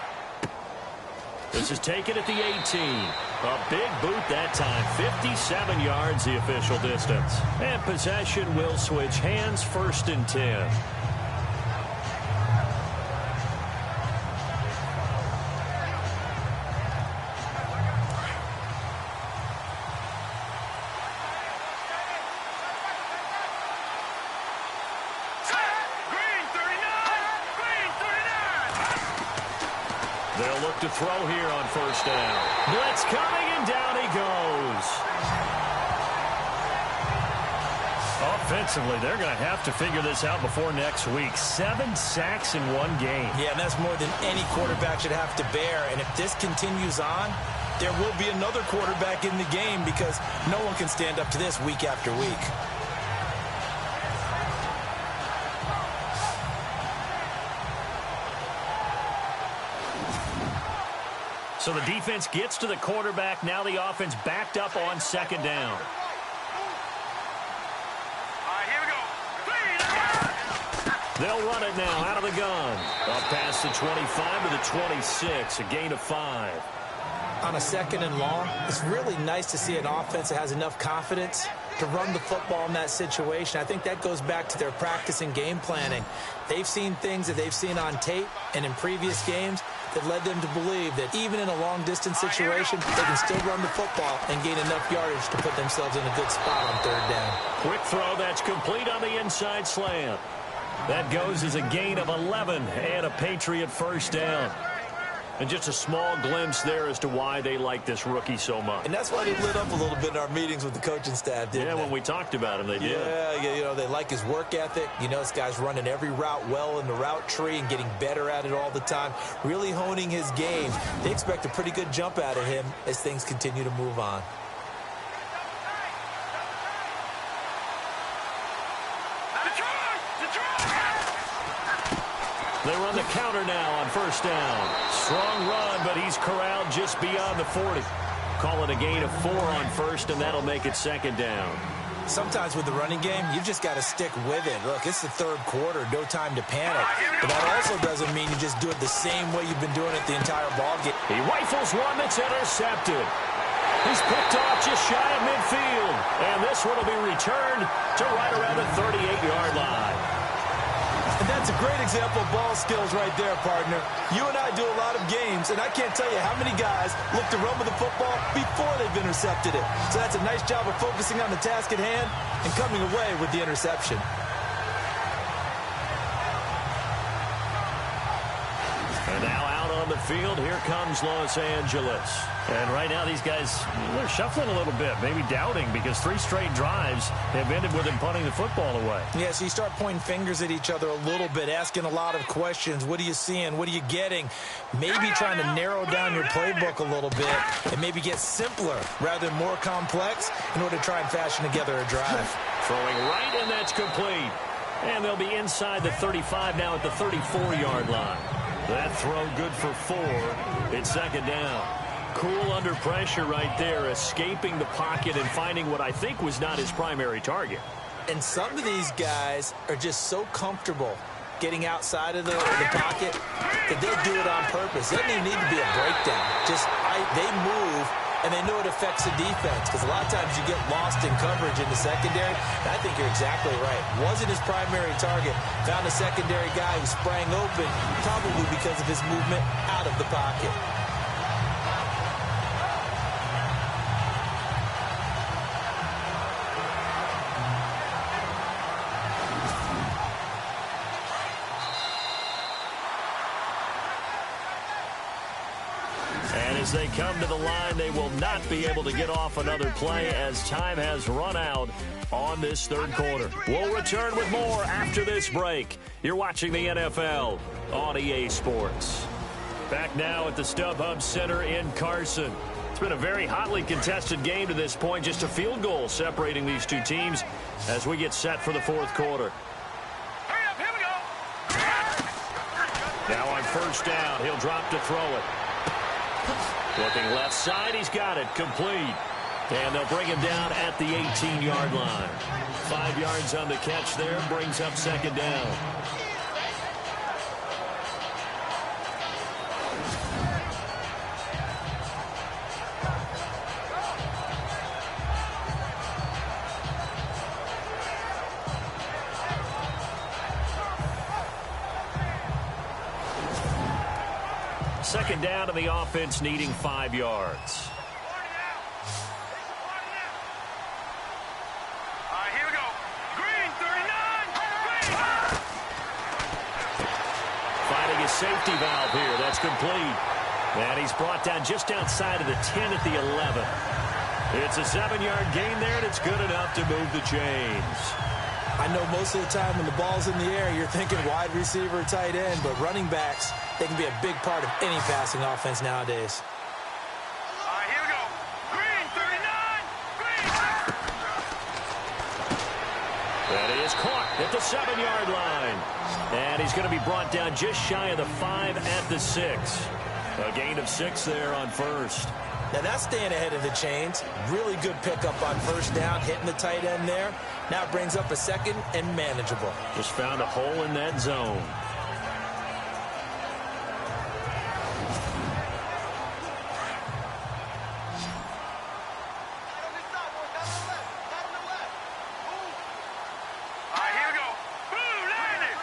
This is taken at the 18. A big boot that time, 57 yards the official distance. And possession will switch hands, 1st and 10. They'll look to throw here on 1st down. Blitz coming, and down he goes. Offensively, they're going to have to figure this out before next week. 7 sacks in one game. Yeah, and that's more than any quarterback should have to bear. And if this continues on, there will be another quarterback in the game because no one can stand up to this week after week. So the defense gets to the quarterback. Now the offense backed up on 2nd down. All right, here we go. They'll run it now out of the gun. Up past the 25 to the 26, a gain of 5. On a 2nd and long, it's really nice to see an offense that has enough confidence to run the football in that situation. I think that goes back to their practice and game planning. They've seen things that they've seen on tape and in previous games that led them to believe that even in a long-distance situation, they can still run the football and gain enough yardage to put themselves in a good spot on 3rd down. Quick throw that's complete on the inside slant. That goes as a gain of 11 and a Patriot 1st down. And just a small glimpse there as to why they like this rookie so much. And that's why they lit up a little bit in our meetings with the coaching staff, didn't they? Yeah, when we talked about him, they did. Yeah, you know, they like his work ethic. You know, this guy's running every route well in the route tree and getting better at it all the time, really honing his game. They expect a pretty good jump out of him as things continue to move on. They run the counter now on 1st down. Strong run, but he's corralled just beyond the 40. Call it a gain of 4 on 1st, and that'll make it 2nd down. Sometimes with the running game, you've just got to stick with it. Look, it's the 3rd quarter, no time to panic. But that also doesn't mean you just do it the same way you've been doing it the entire ballgame. He rifles one that's intercepted. He's picked off just shy of midfield. And this one will be returned to right around the 38-yard line. And that's a great example of ball skills right there, partner. You and I do a lot of games, and I can't tell you how many guys look to run with the football before they've intercepted it. So that's a nice job of focusing on the task at hand and coming away with the interception. And now out on the field, here comes Los Angeles. And right now these guys, they're shuffling a little bit, maybe doubting, because 3 straight drives have ended with them punting the football away. Yeah, so you start pointing fingers at each other a little bit, asking a lot of questions. What are you seeing? What are you getting? Maybe trying to narrow down your playbook a little bit and maybe get simpler rather than more complex in order to try and fashion together a drive. Throwing right, and that's complete. And they'll be inside the 35 now at the 34-yard line. That throw good for 4. It's 2nd down. Cool under pressure right there, escaping the pocket and finding what I think was not his primary target. And some of these guys are just so comfortable getting outside of the pocket, that they do it on purpose. It doesn't even need to be a breakdown. They move, and they know it affects the defense, because a lot of times you get lost in coverage in the secondary, and I think you're exactly right. Wasn't his primary target. Found a secondary guy who sprang open, probably because of his movement out of the pocket. As they come to the line, they will not be able to get off another play as time has run out on this third quarter. We'll return with more after this break. You're watching the NFL on EA Sports. Back now at the StubHub Center in Carson. It's been a very hotly contested game to this point. Just a field goal separating these two teams as we get set for the fourth quarter. Hurry up, here we go. Now on first down, he'll drop to throw it. Looking left side, he's got it, complete. And they'll bring him down at the 18-yard line. 5 yards on the catch there, brings up second down. Second down, and the offense needing 5 yards. All right, here we go. Green, 39. Green. Finding his safety valve here. That's complete. And he's brought down just outside of the 10 at the 11. It's a 7-yard gain there, and it's good enough to move the chains. I know most of the time when the ball's in the air, you're thinking wide receiver, tight end, but running backs, they can be a big part of any passing offense nowadays. All right, here we go. Green, 39. Green. That is caught at the 7-yard line. And he's going to be brought down just shy of the 5 at the 6. A gain of 6 there on first. Now that's staying ahead of the chains. Really good pickup on first down, hitting the tight end there. Now it brings up a second and manageable. Just found a hole in that zone. All right, here we go. Boom, landed.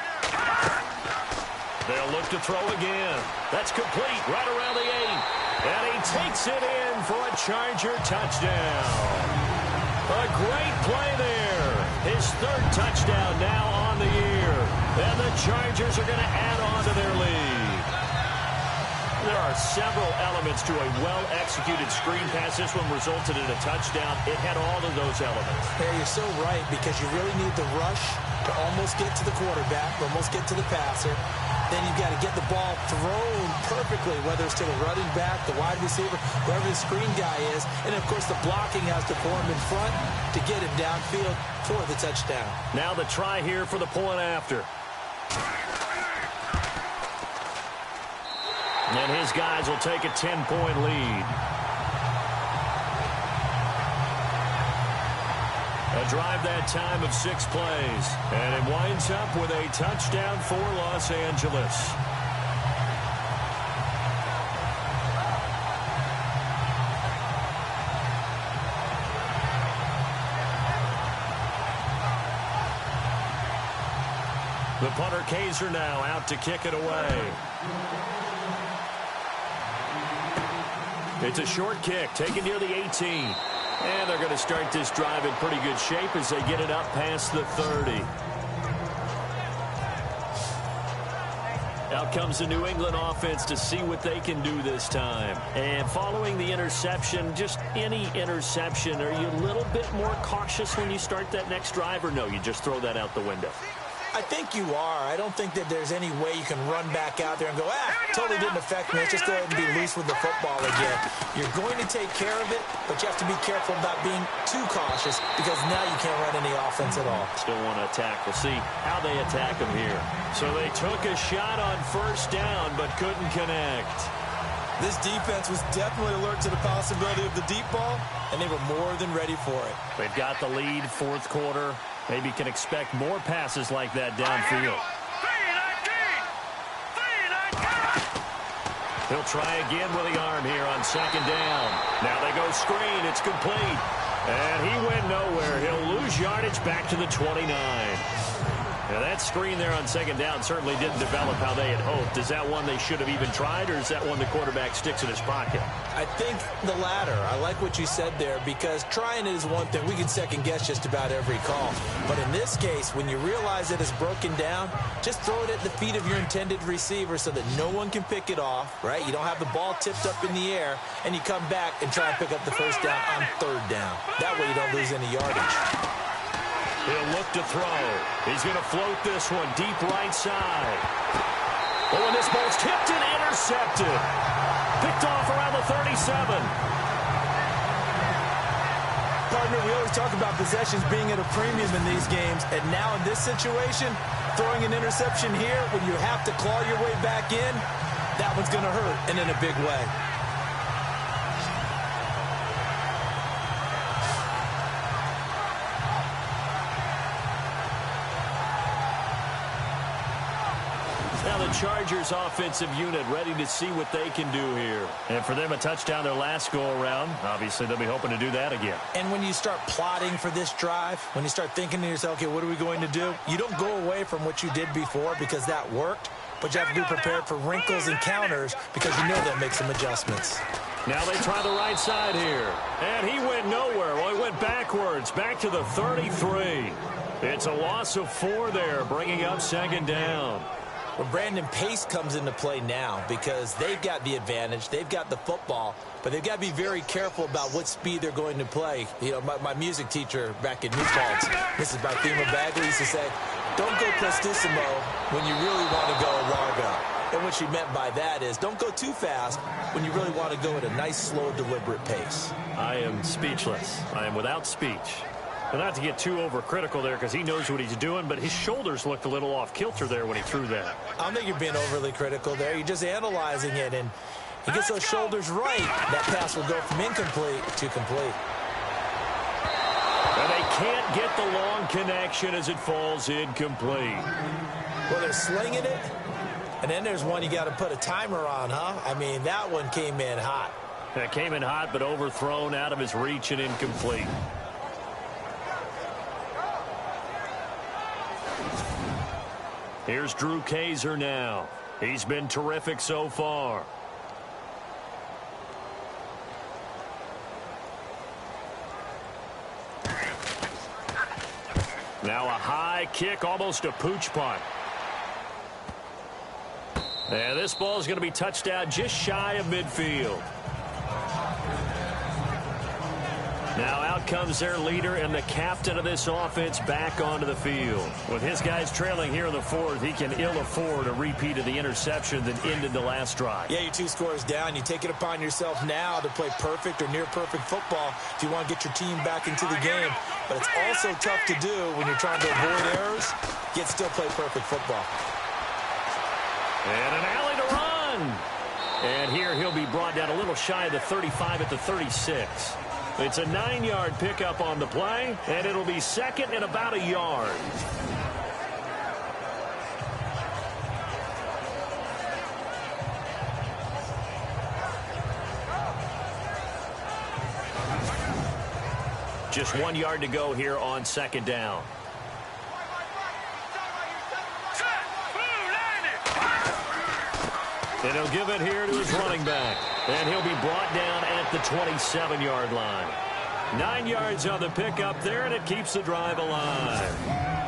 They'll look to throw again. That's complete right around the 8. And he takes it in for a Charger touchdown. A great play there. His third touchdown now on the year. And the Chargers are going to add on to their lead. There are several elements to a well-executed screen pass. This one resulted in a touchdown. It had all of those elements. Hey, you're so right, because you really need the rush to almost get to the quarterback, almost get to the passer. Then you've got to get the ball thrown perfectly, whether it's to the running back, the wide receiver, whoever the screen guy is. And, of course, the blocking has to form in front to get him downfield for the touchdown. Now the try here for the point after. And his guys will take a 10-point lead. A drive that time of 6 plays. And it winds up with a touchdown for Los Angeles. The punter Kaiser now out to kick it away. It's a short kick taken near the 18. And they're going to start this drive in pretty good shape as they get it up past the 30. Out comes the New England offense to see what they can do this time. And following the interception, just any interception, are you a little bit more cautious when you start that next drive, or no, you just throw that out the window? I think you are. I don't think that there's any way you can run back out there and go, totally didn't affect me. Let's just go ahead and be loose with the football again. You're going to take care of it, but you have to be careful about being too cautious, because now you can't run any offense at all. Still want to attack. We'll see how they attack them here. So they took a shot on first down, but couldn't connect. This defense was definitely alert to the possibility of the deep ball, and they were more than ready for it. They've got the lead, fourth quarter. Maybe can expect more passes like that downfield. He'll try again with the arm here on second down. Now they go screen. It's complete. And he went nowhere. He'll lose yardage back to the 29. Now that screen there on second down certainly didn't develop how they had hoped. Is that one they should have even tried, or is that one the quarterback sticks in his pocket? I think the latter. I like what you said there, because trying it is one thing. We can second guess just about every call. But in this case, when you realize that it's broken down, just throw it at the feet of your intended receiver so that no one can pick it off, right? You don't have the ball tipped up in the air, and you come back and try and pick up the first down on third down. That way you don't lose any yardage. He'll look to throw. He's going to float this one deep right side. Oh, and this ball's tipped and intercepted. Picked off around the 37. Partner, we always talk about possessions being at a premium in these games, and now in this situation, throwing an interception here when you have to claw your way back in, that one's going to hurt, and in a big way. Now the Chargers offensive unit ready to see what they can do here. And for them, a touchdown their last go-around. Obviously, they'll be hoping to do that again. And when you start plotting for this drive, when you start thinking to yourself, okay, what are we going to do? You don't go away from what you did before because that worked, but you have to be prepared for wrinkles and counters because you know they'll make some adjustments. Now they try the right side here. And he went nowhere. Well, he went backwards, back to the 33. It's a loss of 4 there, bringing up second down. Well, Brandon, pace comes into play now because they've got the advantage. They've got the football, but they've got to be very careful about what speed they're going to play. You know, my music teacher back in New Paltz, Mrs. Barthema Bagley, used to say, don't go prestissimo when you really want to go largo. And what she meant by that is don't go too fast when you really want to go at a nice, slow, deliberate pace. I am speechless. I am without speech. But not to get too overcritical there because he knows what he's doing, but his shoulders looked a little off kilter there when he threw that. I don't think you're being overly critical there. You're just analyzing it, and he gets those shoulders right. That pass will go from incomplete to complete. And they can't get the long connection as it falls incomplete. Well, they're slinging it, and then there's one you got to put a timer on, huh? I mean, that one came in hot. That came in hot, but overthrown out of his reach and incomplete. Here's Drew Kaiser now. He's been terrific so far. Now a high kick, almost a pooch punt. And this ball is going to be touched out just shy of midfield. Now out comes their leader and the captain of this offense back onto the field. With his guys trailing here in the fourth, he can ill afford a repeat of the interception that ended the last drive. Yeah, you're 2 scores down. You take it upon yourself now to play perfect or near perfect football if you want to get your team back into the game. But it's also tough to do when you're trying to avoid errors, yet still play perfect football. And an alley to run. And here he'll be brought down a little shy of the 35 at the 36. It's a 9-yard pickup on the play, and it'll be second and about a yard. Just 1 yard to go here on second down. And he'll give it here to his running back. And he'll be brought down at the 27-yard line. 9 yards on the pickup there, and it keeps the drive alive.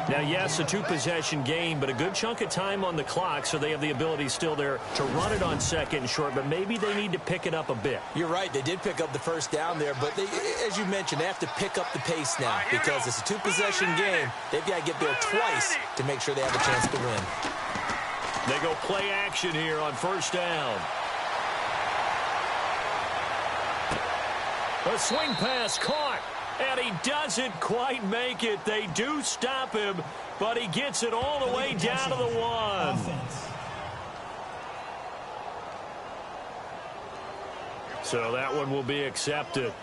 Now, yes, a 2-possession game, but a good chunk of time on the clock, so they have the ability still there to run it on second and short, but maybe they need to pick it up a bit. You're right. They did pick up the first down there, but they, as you mentioned, they have to pick up the pace now because it's a 2-possession game. They've got to get there twice to make sure they have a chance to win. They go play action here on first down. A swing pass caught, and he doesn't quite make it. They do stop him, but he gets it all the way down to the 1. So that one will be accepted.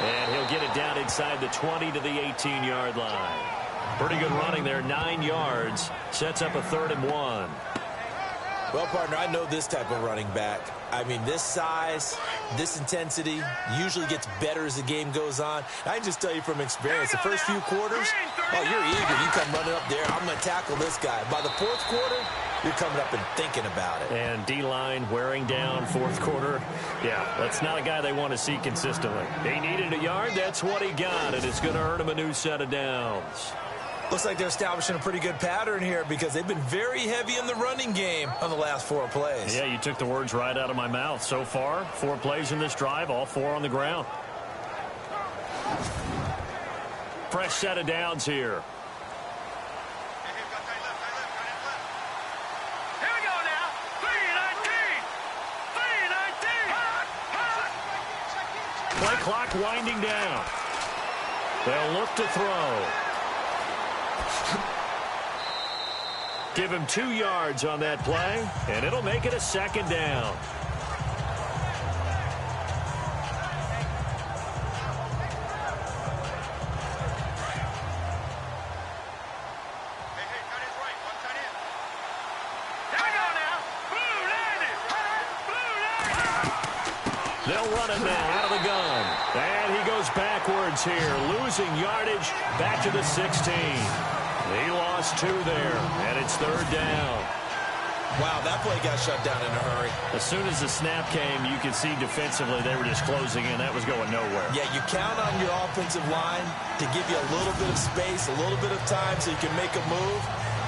And he'll get it down inside the 20 to the 18-yard line. Pretty good running there, 9 yards. Sets up a 3rd and 1. Well, partner, I know this type of running back. I mean, this size, this intensity usually gets better as the game goes on. I can just tell you from experience, the first few quarters, oh, you're eager. You come running up there, I'm going to tackle this guy. By the 4th quarter, you're coming up and thinking about it. And D-line wearing down 4th quarter. Yeah, that's not a guy they want to see consistently. He needed a yard. That's what he got, and it's going to earn him a new set of downs. Looks like they're establishing a pretty good pattern here because they've been very heavy in the running game on the last 4 plays. Yeah, you took the words right out of my mouth. So far, 4 plays in this drive, all 4 on the ground. Fresh set of downs here. Here we go now. 3:19. Play clock winding down. They'll look to throw. Give him 2 yards on that play, and it'll make it a 2nd down. They'll run it now out of the gun. And he goes backwards here, losing yardage back to the 16. He lost 2 there, and it's 3rd down. Wow, that play got shut down in a hurry. As soon as the snap came, you could see defensively they were just closing in. That was going nowhere. Yeah, you count on your offensive line to give you a little bit of space, a little bit of time so you can make a move.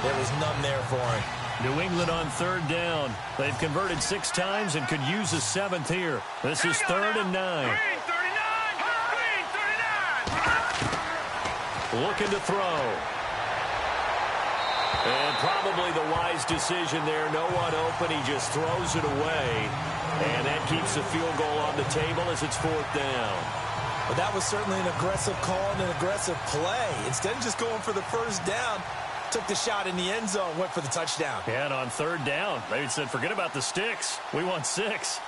There was none there for him. New England on 3rd down. They've converted 6 times and could use a 7th here. This is 3rd and 9. Green 39. Looking to throw. And probably the wise decision there. No one open. He just throws it away. And that keeps the field goal on the table as it's 4th down. But that was certainly an aggressive call and an aggressive play. Instead of just going for the 1st down, took the shot in the end zone, went for the touchdown. Yeah, and on 3rd down, they said, forget about the sticks. We want 6.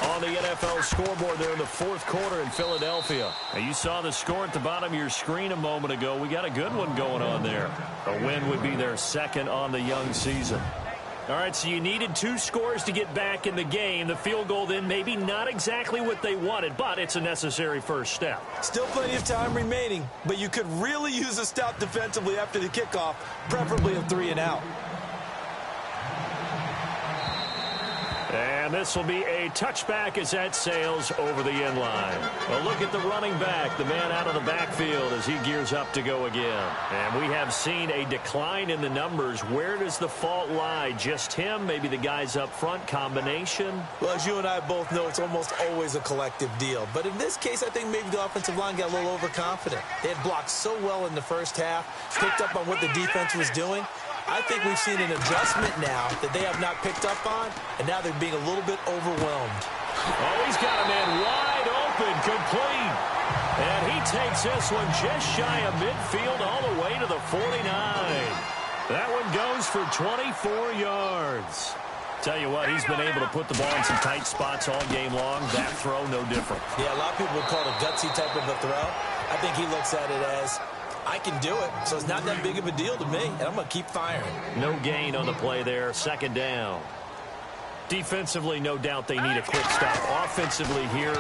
On the NFL scoreboard there in the 4th quarter in Philadelphia. Now, you saw the score at the bottom of your screen a moment ago. We got a good one going on there. A win would be their 2nd on the young season. All right, so you needed 2 scores to get back in the game. The field goal then maybe not exactly what they wanted, but it's a necessary first step. Still plenty of time remaining, but you could really use a stop defensively after the kickoff, preferably a 3 and out. And this will be a touchback as that sails over the end line. A look at the running back, the man out of the backfield as he gears up to go again. And we have seen a decline in the numbers. Where does the fault lie? Just him? Maybe the guys up front? Combination? Well, as you and I both know, it's almost always a collective deal. But in this case, I think maybe the offensive line got a little overconfident. They had blocked so well in the first half, picked up on what the defense was doing. I think we've seen an adjustment now that they have not picked up on, and now they're being a little bit overwhelmed. Oh, he's got a man wide open, complete. And he takes this one just shy of midfield all the way to the 49. That one goes for 24 yards. Tell you what, he's been able to put the ball in some tight spots all game long. That throw, no different. Yeah, a lot of people would call it a gutsy type of a throw. I think he looks at it as, I can do it, so it's not that big of a deal to me, and I'm going to keep firing. No gain on the play there, 2nd down. Defensively, no doubt they need a quick stop. Offensively here,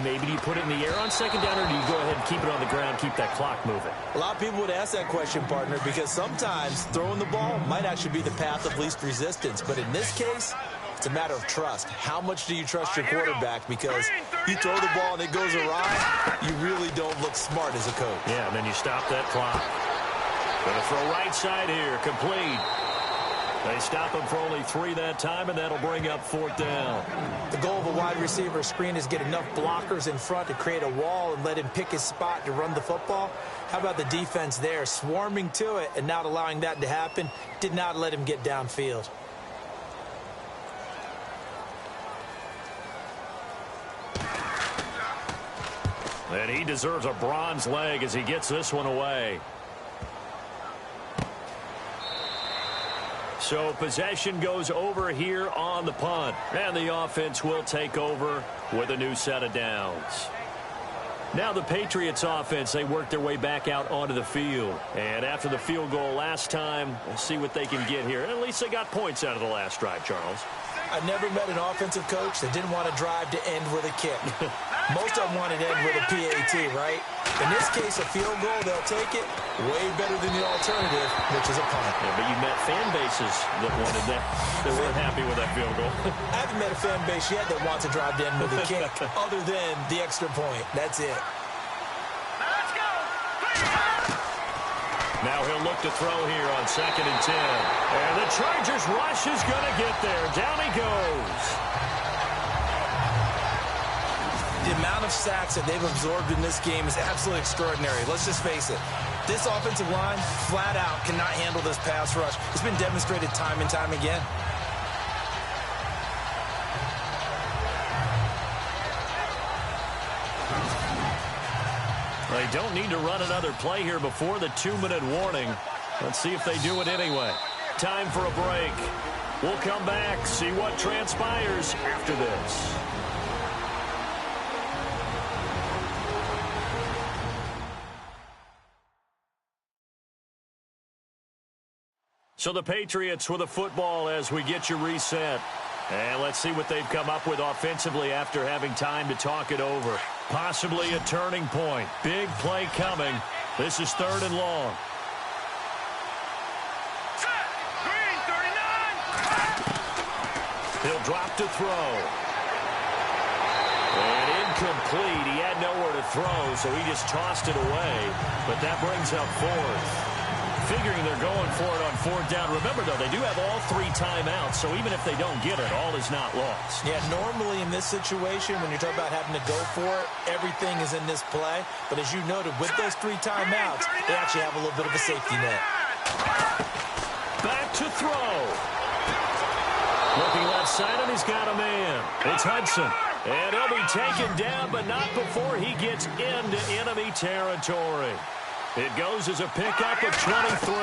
maybe do you put it in the air on 2nd down, or do you go ahead and keep it on the ground, keep that clock moving? A lot of people would ask that question, partner, because sometimes throwing the ball might actually be the path of least resistance. But in this case, it's a matter of trust. How much do you trust your quarterback? Because you throw the ball and it goes awry, you really don't look smart as a coach. Yeah, and then you stop that clock. Gonna throw right side here, complete. They stop him for only 3 that time, and that'll bring up 4th down. The goal of a wide receiver screen is get enough blockers in front to create a wall and let him pick his spot to run the football. How about the defense there, swarming to it and not allowing that to happen? Did not let him get downfield. And he deserves a bronze leg as he gets this one away. So possession goes over here on the punt. And the offense will take over with a new set of downs. Now the Patriots offense, they work their way back out onto the field. And after the field goal last time, we'll see what they can get here. And at least they got points out of the last drive, Charles. I never met an offensive coach that didn't want to drive to end with a kick. Most of them wanted to end with a PAT, right? In this case, a field goal, they'll take it way better than the alternative, which is a punt. Yeah, but you met fan bases that wanted that. They weren't happy with that field goal. I haven't met a fan base yet that wants to drive to end with a kick other than the extra point. That's it. Let's go. Now he'll look to throw here on 2nd and 10. And the Chargers rush is going to get there. Down he goes. The amount of sacks that they've absorbed in this game is absolutely extraordinary. Let's just face it. This offensive line, flat out, cannot handle this pass rush. It's been demonstrated time and time again. They don't need to run another play here before the 2-minute warning. Let's see if they do it anyway. Time for a break. We'll come back, see what transpires after this. So the Patriots with a football as we get you reset. And let's see what they've come up with offensively after having time to talk it over. Possibly a turning point. Big play coming. This is 3rd and long. Set. Green 39. He'll drop to throw. And incomplete. He had nowhere to throw, so he just tossed it away. But that brings up 4th. Figuring they're going for it on 4th down. Remember, though, they do have all 3 timeouts, so even if they don't get it, all is not lost. Yeah, normally in this situation, when you're talking about having to go for it, everything is in this play. But as you noted, with those 3 timeouts, they actually have a little bit of a safety net. Back to throw. Looking left side, and he's got a man. It's Hudson. And he'll be taken down, but not before he gets into enemy territory. It goes as a pickup of 23.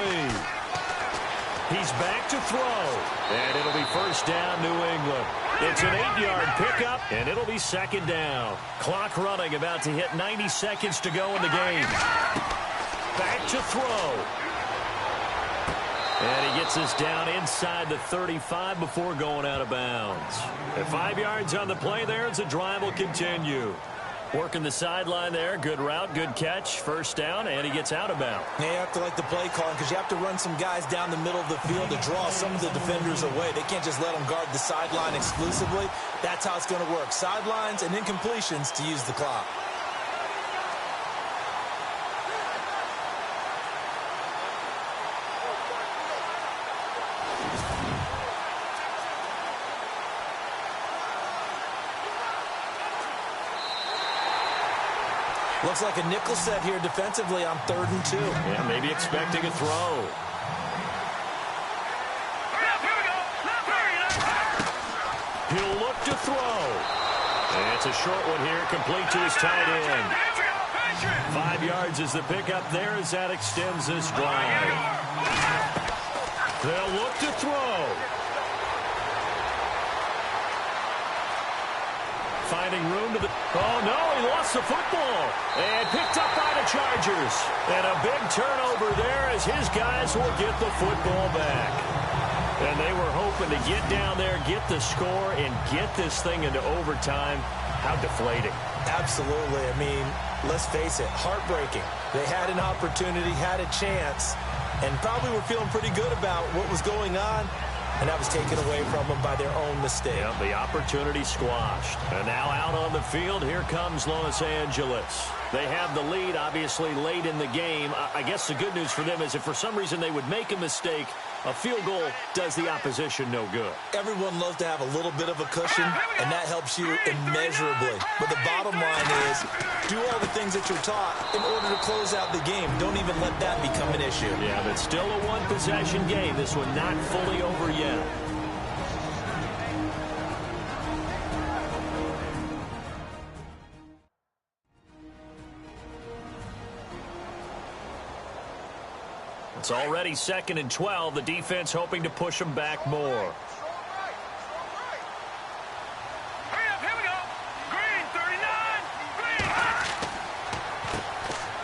He's back to throw. And it'll be 1st down, New England. It's an 8-yard pickup, and it'll be 2nd down. Clock running, about to hit 90 seconds to go in the game. Back to throw. And he gets us down inside the 35 before going out of bounds. At 5 yards on the play there, as the drive will continue. Working the sideline there. Good route, good catch. 1st down, and he gets out of bounds. Yeah, you have to like the play calling because you have to run some guys down the middle of the field to draw some of the defenders away. They can't just let them guard the sideline exclusively. That's how it's going to work. Sidelines and incompletions to use the clock. Looks like a nickel set here defensively on 3rd and 2. Yeah, maybe expecting a throw. He'll look to throw. And it's a short one here, complete to his tight end. 5 yards is the pickup there as that extends this drive. They'll look to throw. Finding room to the... Oh, no, he lost the football. And picked up by the Chargers. And a big turnover there as his guys will get the football back. And they were hoping to get down there, get the score, and get this thing into overtime. How deflating. Absolutely. I mean, let's face it, heartbreaking. They had an opportunity, had a chance, and probably were feeling pretty good about what was going on. And that was taken away from them by their own mistake. Yeah, the opportunity squashed. And now out on the field, here comes Los Angeles. They have the lead, obviously, late in the game. I guess the good news for them is if for some reason they would make a mistake, a field goal does the opposition no good. Everyone loves to have a little bit of a cushion, and that helps you immeasurably. But the bottom line is, do all the things that you're taught in order to close out the game. Don't even let that become an issue. Yeah, but still a one-possession game. This one not fully over yet. It's already 2nd and 12. The defense hoping to push them back more. Hurry up, here we go. Green 39. Green.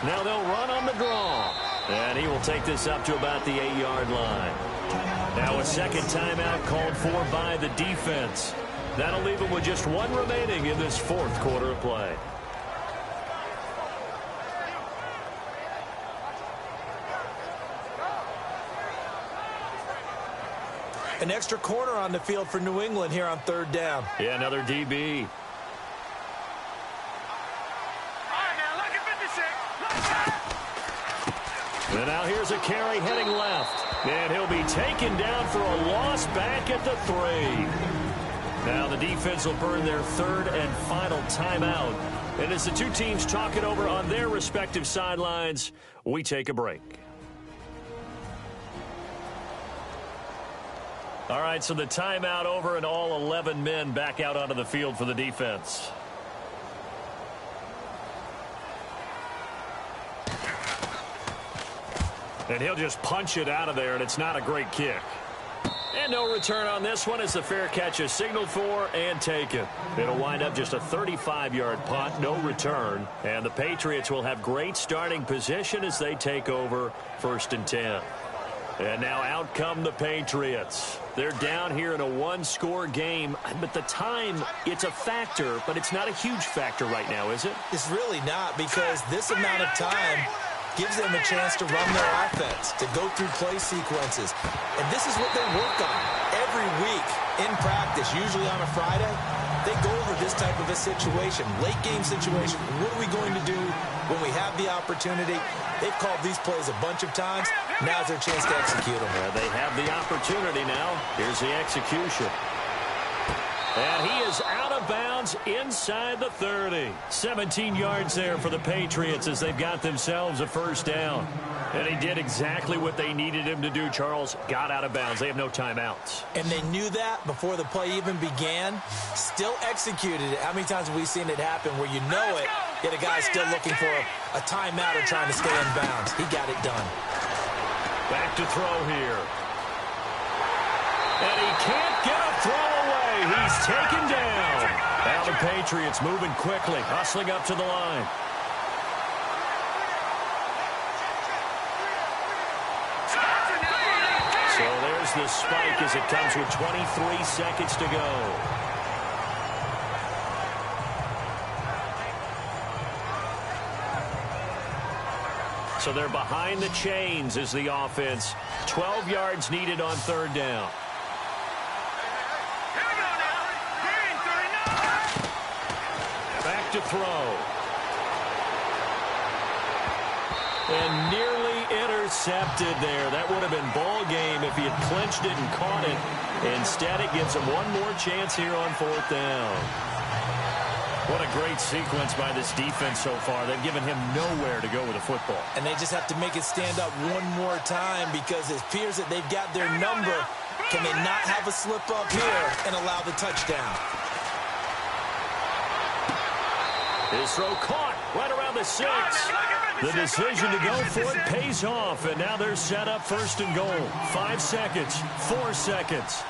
Now they'll run on the draw. And he will take this up to about the 8-yard line. Now a second timeout called for by the defense. That'll leave them with just one remaining in this fourth quarter of play. An extra corner on the field for New England here on third down. Yeah, another DB. And now here's a carry heading left. And he'll be taken down for a loss back at the 3. Now the defense will burn their third and final timeout. And as the two teams talk it over on their respective sidelines, we take a break. All right, so the timeout over and all 11 men back out onto the field for the defense. And he'll just punch it out of there, and it's not a great kick. And no return on this one as the fair catch is signaled for and taken. It'll wind up just a 35-yard punt, no return. And the Patriots will have great starting position as they take over 1st and 10. And now out come the Patriots. They're down here in a one-score game. But the time, it's a factor, but it's not a huge factor right now, is it? It's really not, because this amount of time gives them a chance to run their offense, to go through play sequences. And this is what they work on every week in practice, usually on a Friday. They go over this type of a situation, late game situation. What are we going to do when we have the opportunity? They've called these plays a bunch of times. Now's their chance to execute them. They have the opportunity now. Here's the execution. And he is out of bounds inside the 30. 17 yards there for the Patriots as they've got themselves a first down. And he did exactly what they needed him to do, Charles. Got out of bounds. They have no timeouts. And they knew that before the play even began. Still executed it. How many times have we seen it happen where you know it, yet a guy's still looking for a timeout or trying to stay in bounds? He got it done. Back to throw here. And he can't get a throw away. He's taken down. Now the Patriots moving quickly, hustling up to the line. So there's the spike as it comes with 23 seconds to go. So they're behind the chains as the offense. 12 yards needed on third down. Back to throw. And nearly intercepted there. That would have been ball game if he had clinched it and caught it. Instead, it gives him one more chance here on fourth down. What a great sequence by this defense so far. They've given him nowhere to go with the football. And they just have to make it stand up one more time because it appears that they've got their number. Can they not have a slip up here and allow the touchdown? His throw caught right around the 6. The decision to go for it pays off, and now they're set up first and goal. 5 seconds, 4 seconds.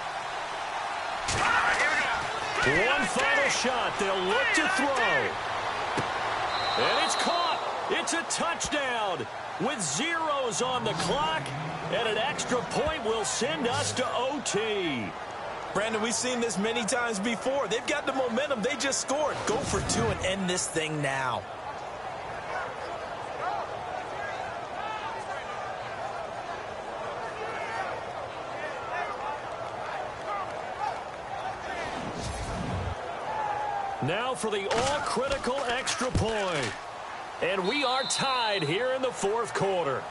One final shot. They'll look to throw. And it's caught. It's a touchdown with zeros on the clock, and an extra point will send us to OT. Brandon, we've seen this many times before. They've got the momentum. They just scored. Go for 2 and end this thing now. Now for the all-critical extra point. And we are tied here in the fourth quarter.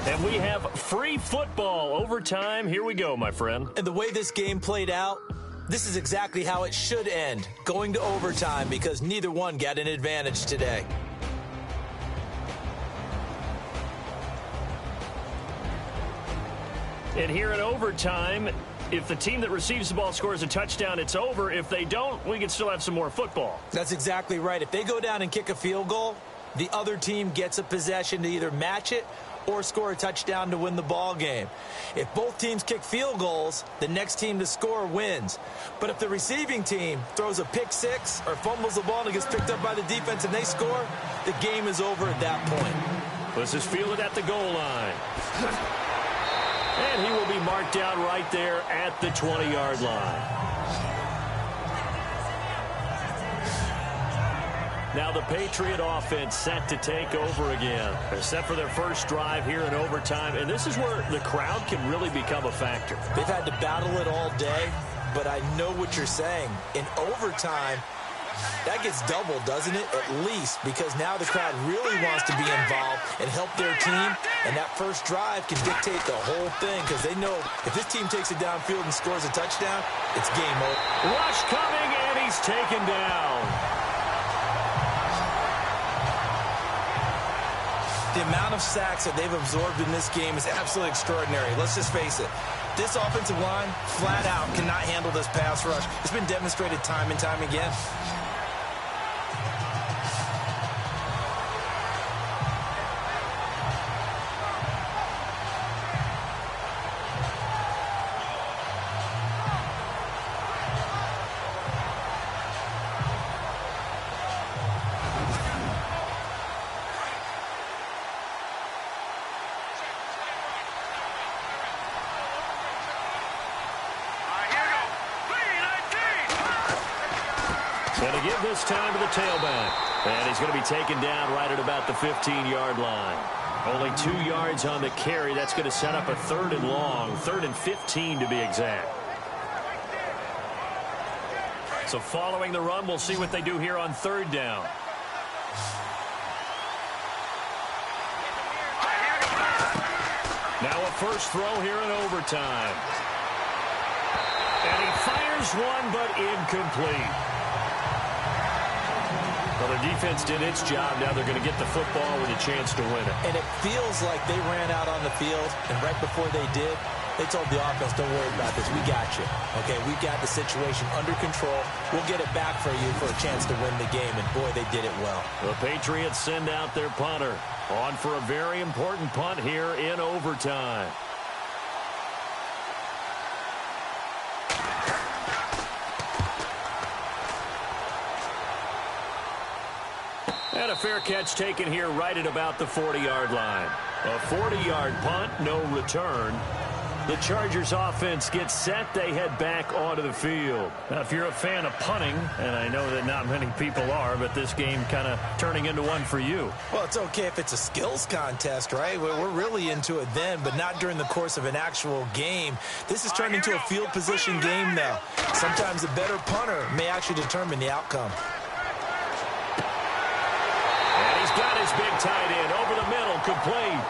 And we have free football overtime. Here we go, my friend. And the way this game played out, this is exactly how it should end, going to overtime, because neither one got an advantage today. And here in overtime, if the team that receives the ball scores a touchdown, it's over. If they don't, we can still have some more football. That's exactly right. If they go down and kick a field goal, the other team gets a possession to either match it or score a touchdown to win the ball game. If both teams kick field goals, the next team to score wins. But if the receiving team throws a pick six or fumbles the ball and it gets picked up by the defense and they score, the game is over at that point. This is fielded at the goal line. And he will be marked down right there at the 20-yard line. Now the Patriot offense set to take over again. They're set for their first drive here in overtime, and this is where the crowd can really become a factor. They've had to battle it all day, but I know what you're saying. In overtime, that gets doubled, doesn't it? At least, because now the crowd really wants to be involved and help their team, and that first drive can dictate the whole thing because they know if this team takes it downfield and scores a touchdown, it's game over. Rush coming, and he's taken down. The amount of sacks that they've absorbed in this game is absolutely extraordinary. Let's just face it. This offensive line, flat out, cannot handle this pass rush. It's been demonstrated time and time again. Going to give this time to the tailback. And he's going to be taken down right at about the 15-yard line. Only 2 yards on the carry. That's going to set up a 3rd and long. 3rd and 15 to be exact. So following the run, we'll see what they do here on 3rd down. Now a first throw here in overtime. And he fires one, but incomplete. Well, their defense did its job. Now they're going to get the football with a chance to win it. And it feels like they ran out on the field, and right before they did, they told the offense, don't worry about this. We got you. Okay, we've got the situation under control. We'll get it back for you for a chance to win the game, and boy, they did it well. The Patriots send out their punter. On for a very important punt here in overtime. And a fair catch taken here right at about the 40-yard line. A 40-yard punt, no return. The Chargers offense gets set. They head back onto the field. Now, if you're a fan of punting, and I know that not many people are, but this game kind of turning into one for you. Well, it's okay if it's a skills contest, right? We're really into it then, but not during the course of an actual game. This has turned into a field position game now. Sometimes the better punter may actually determine the outcome. Got his big tight end over the middle, complete.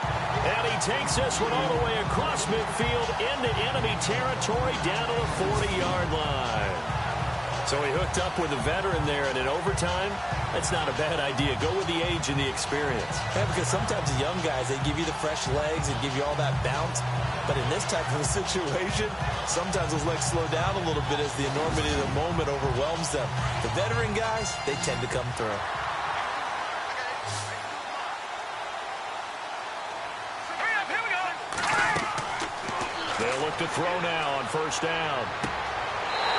And he takes this one all the way across midfield into enemy territory down to the 40-yard line. So he hooked up with a veteran there, and in overtime, that's not a bad idea. Go with the age and the experience. Yeah, because sometimes the young guys, they give you the fresh legs and give you all that bounce. But in this type of a situation, sometimes those legs slow down a little bit as the enormity of the moment overwhelms them. The veteran guys, they tend to come through. They'll look to throw now on first down.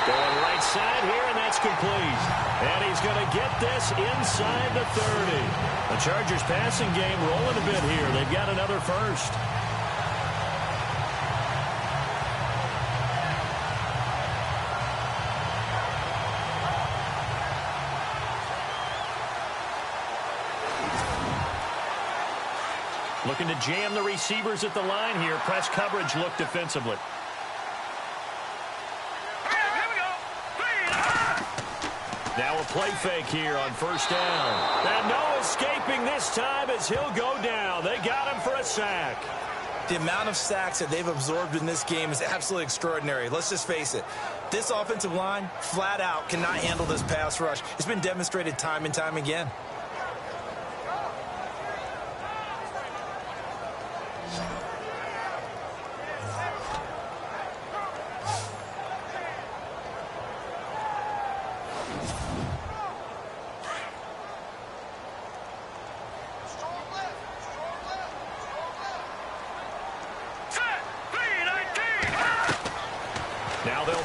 Going right side here, and that's complete. And he's going to get this inside the 30. The Chargers passing game rolling a bit here. They've got another first. Looking to jam the receivers at the line here. Press coverage look defensively. Now a play fake here on first down. And no escaping this time as he'll go down. They got him for a sack. The amount of sacks that they've absorbed in this game is absolutely extraordinary. Let's just face it. This offensive line, flat out, cannot handle this pass rush. It's been demonstrated time and time again.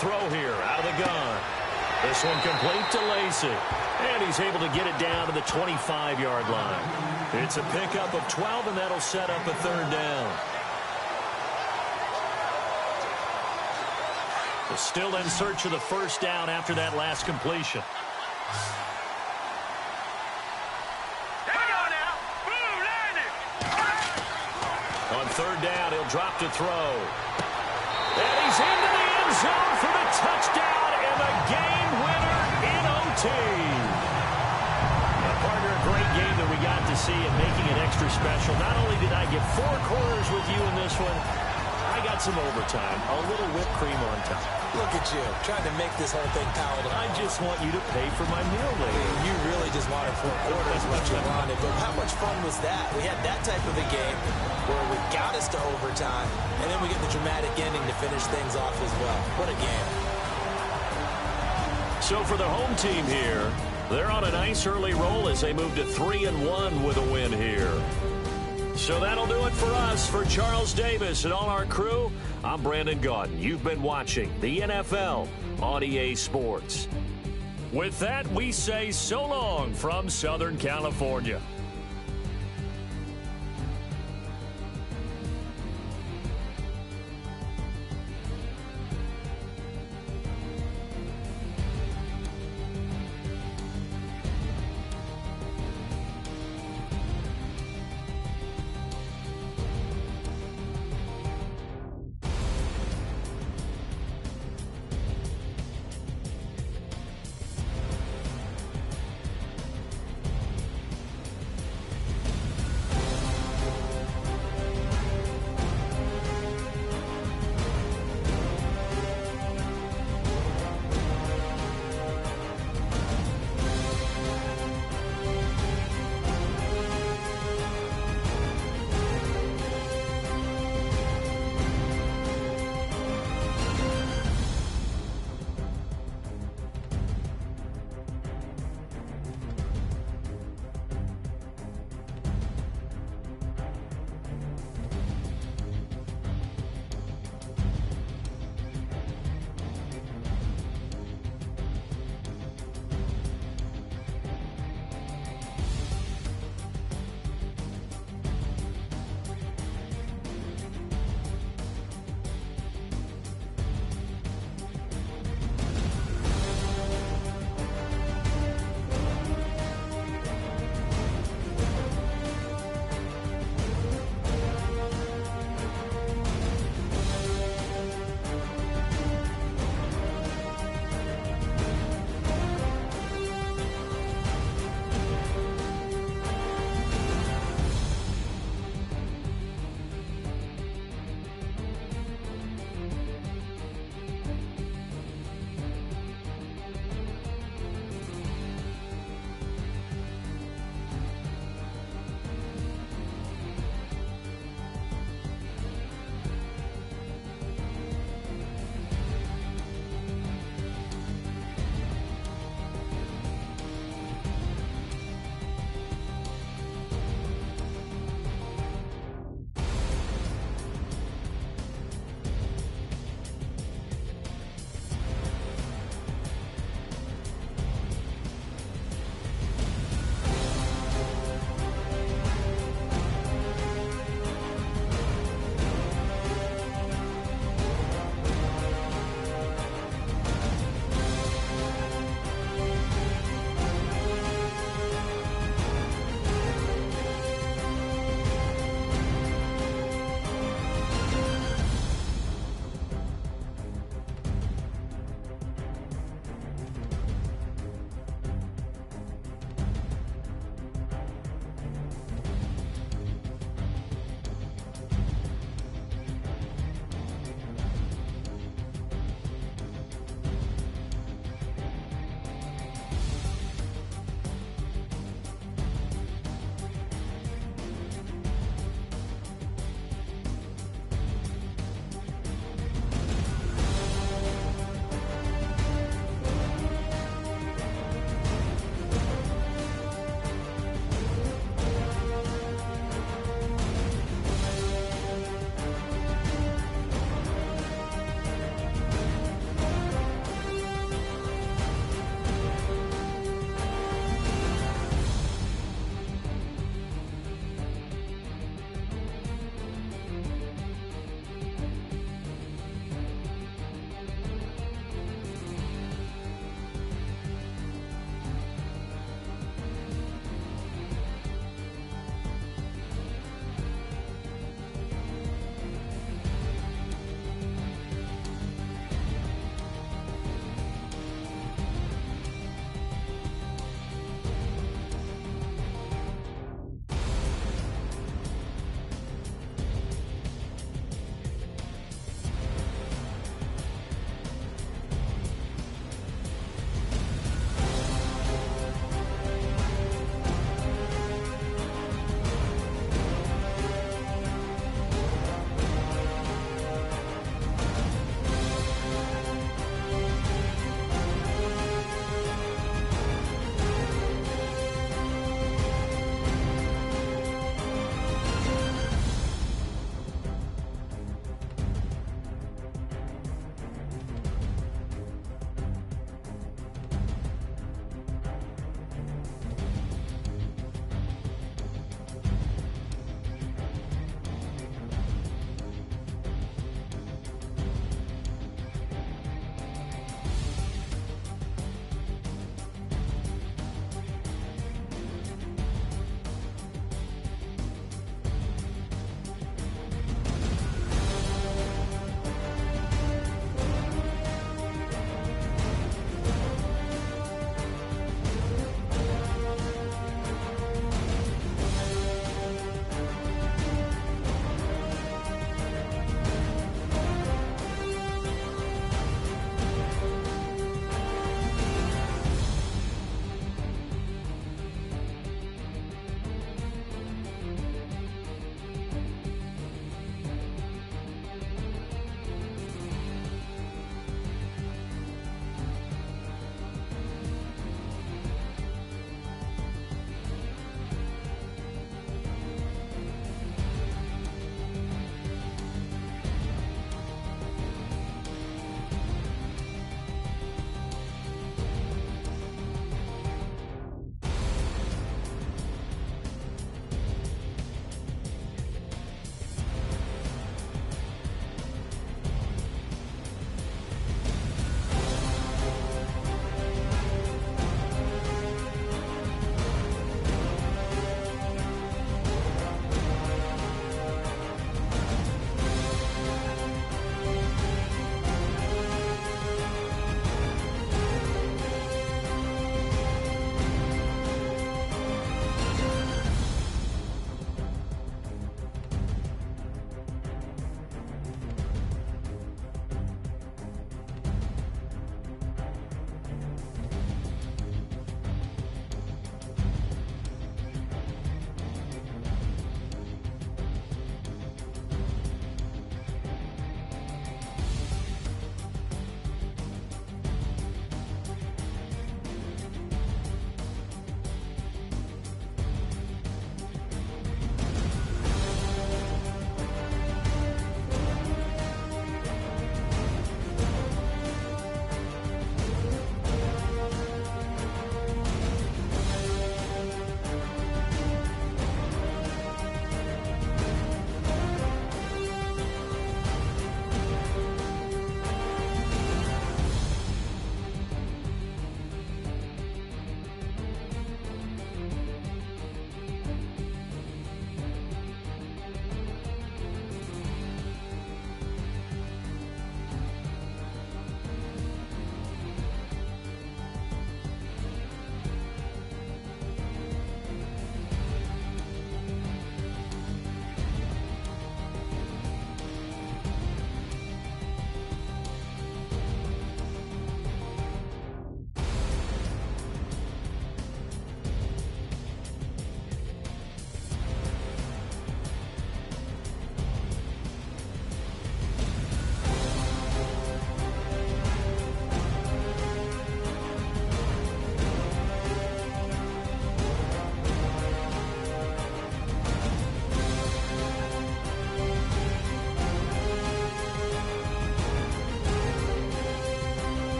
throw here out of the gun. This one complete to Lacey. And he's able to get it down to the 25-yard line. It's a pickup of 12, and that'll set up a third down. They're still in search of the first down after that last completion. On third down, he'll drop to throw. And he's into the end zone for the touchdown and the game winner in OT. Now, partner, a great game that we got to see and making it extra special. Not only did I get 4 quarters with you in this one, I got some overtime, a little whipped cream on top. Look at you, trying to make this whole thing palatable. I just want you to pay for my meal later. You really just wanted 4 quarters what you wanted. But how much fun was that? We had that type of a game where we got us to overtime, and then we get the dramatic ending to finish things off as well. What a game. So for the home team here, they're on a nice early roll as they move to 3-1 with a win here. So that'll do it for us. For Charles Davis and all our crew, I'm Brandon Gaudin. You've been watching the NFL on EA Sports. With that, we say so long from Southern California.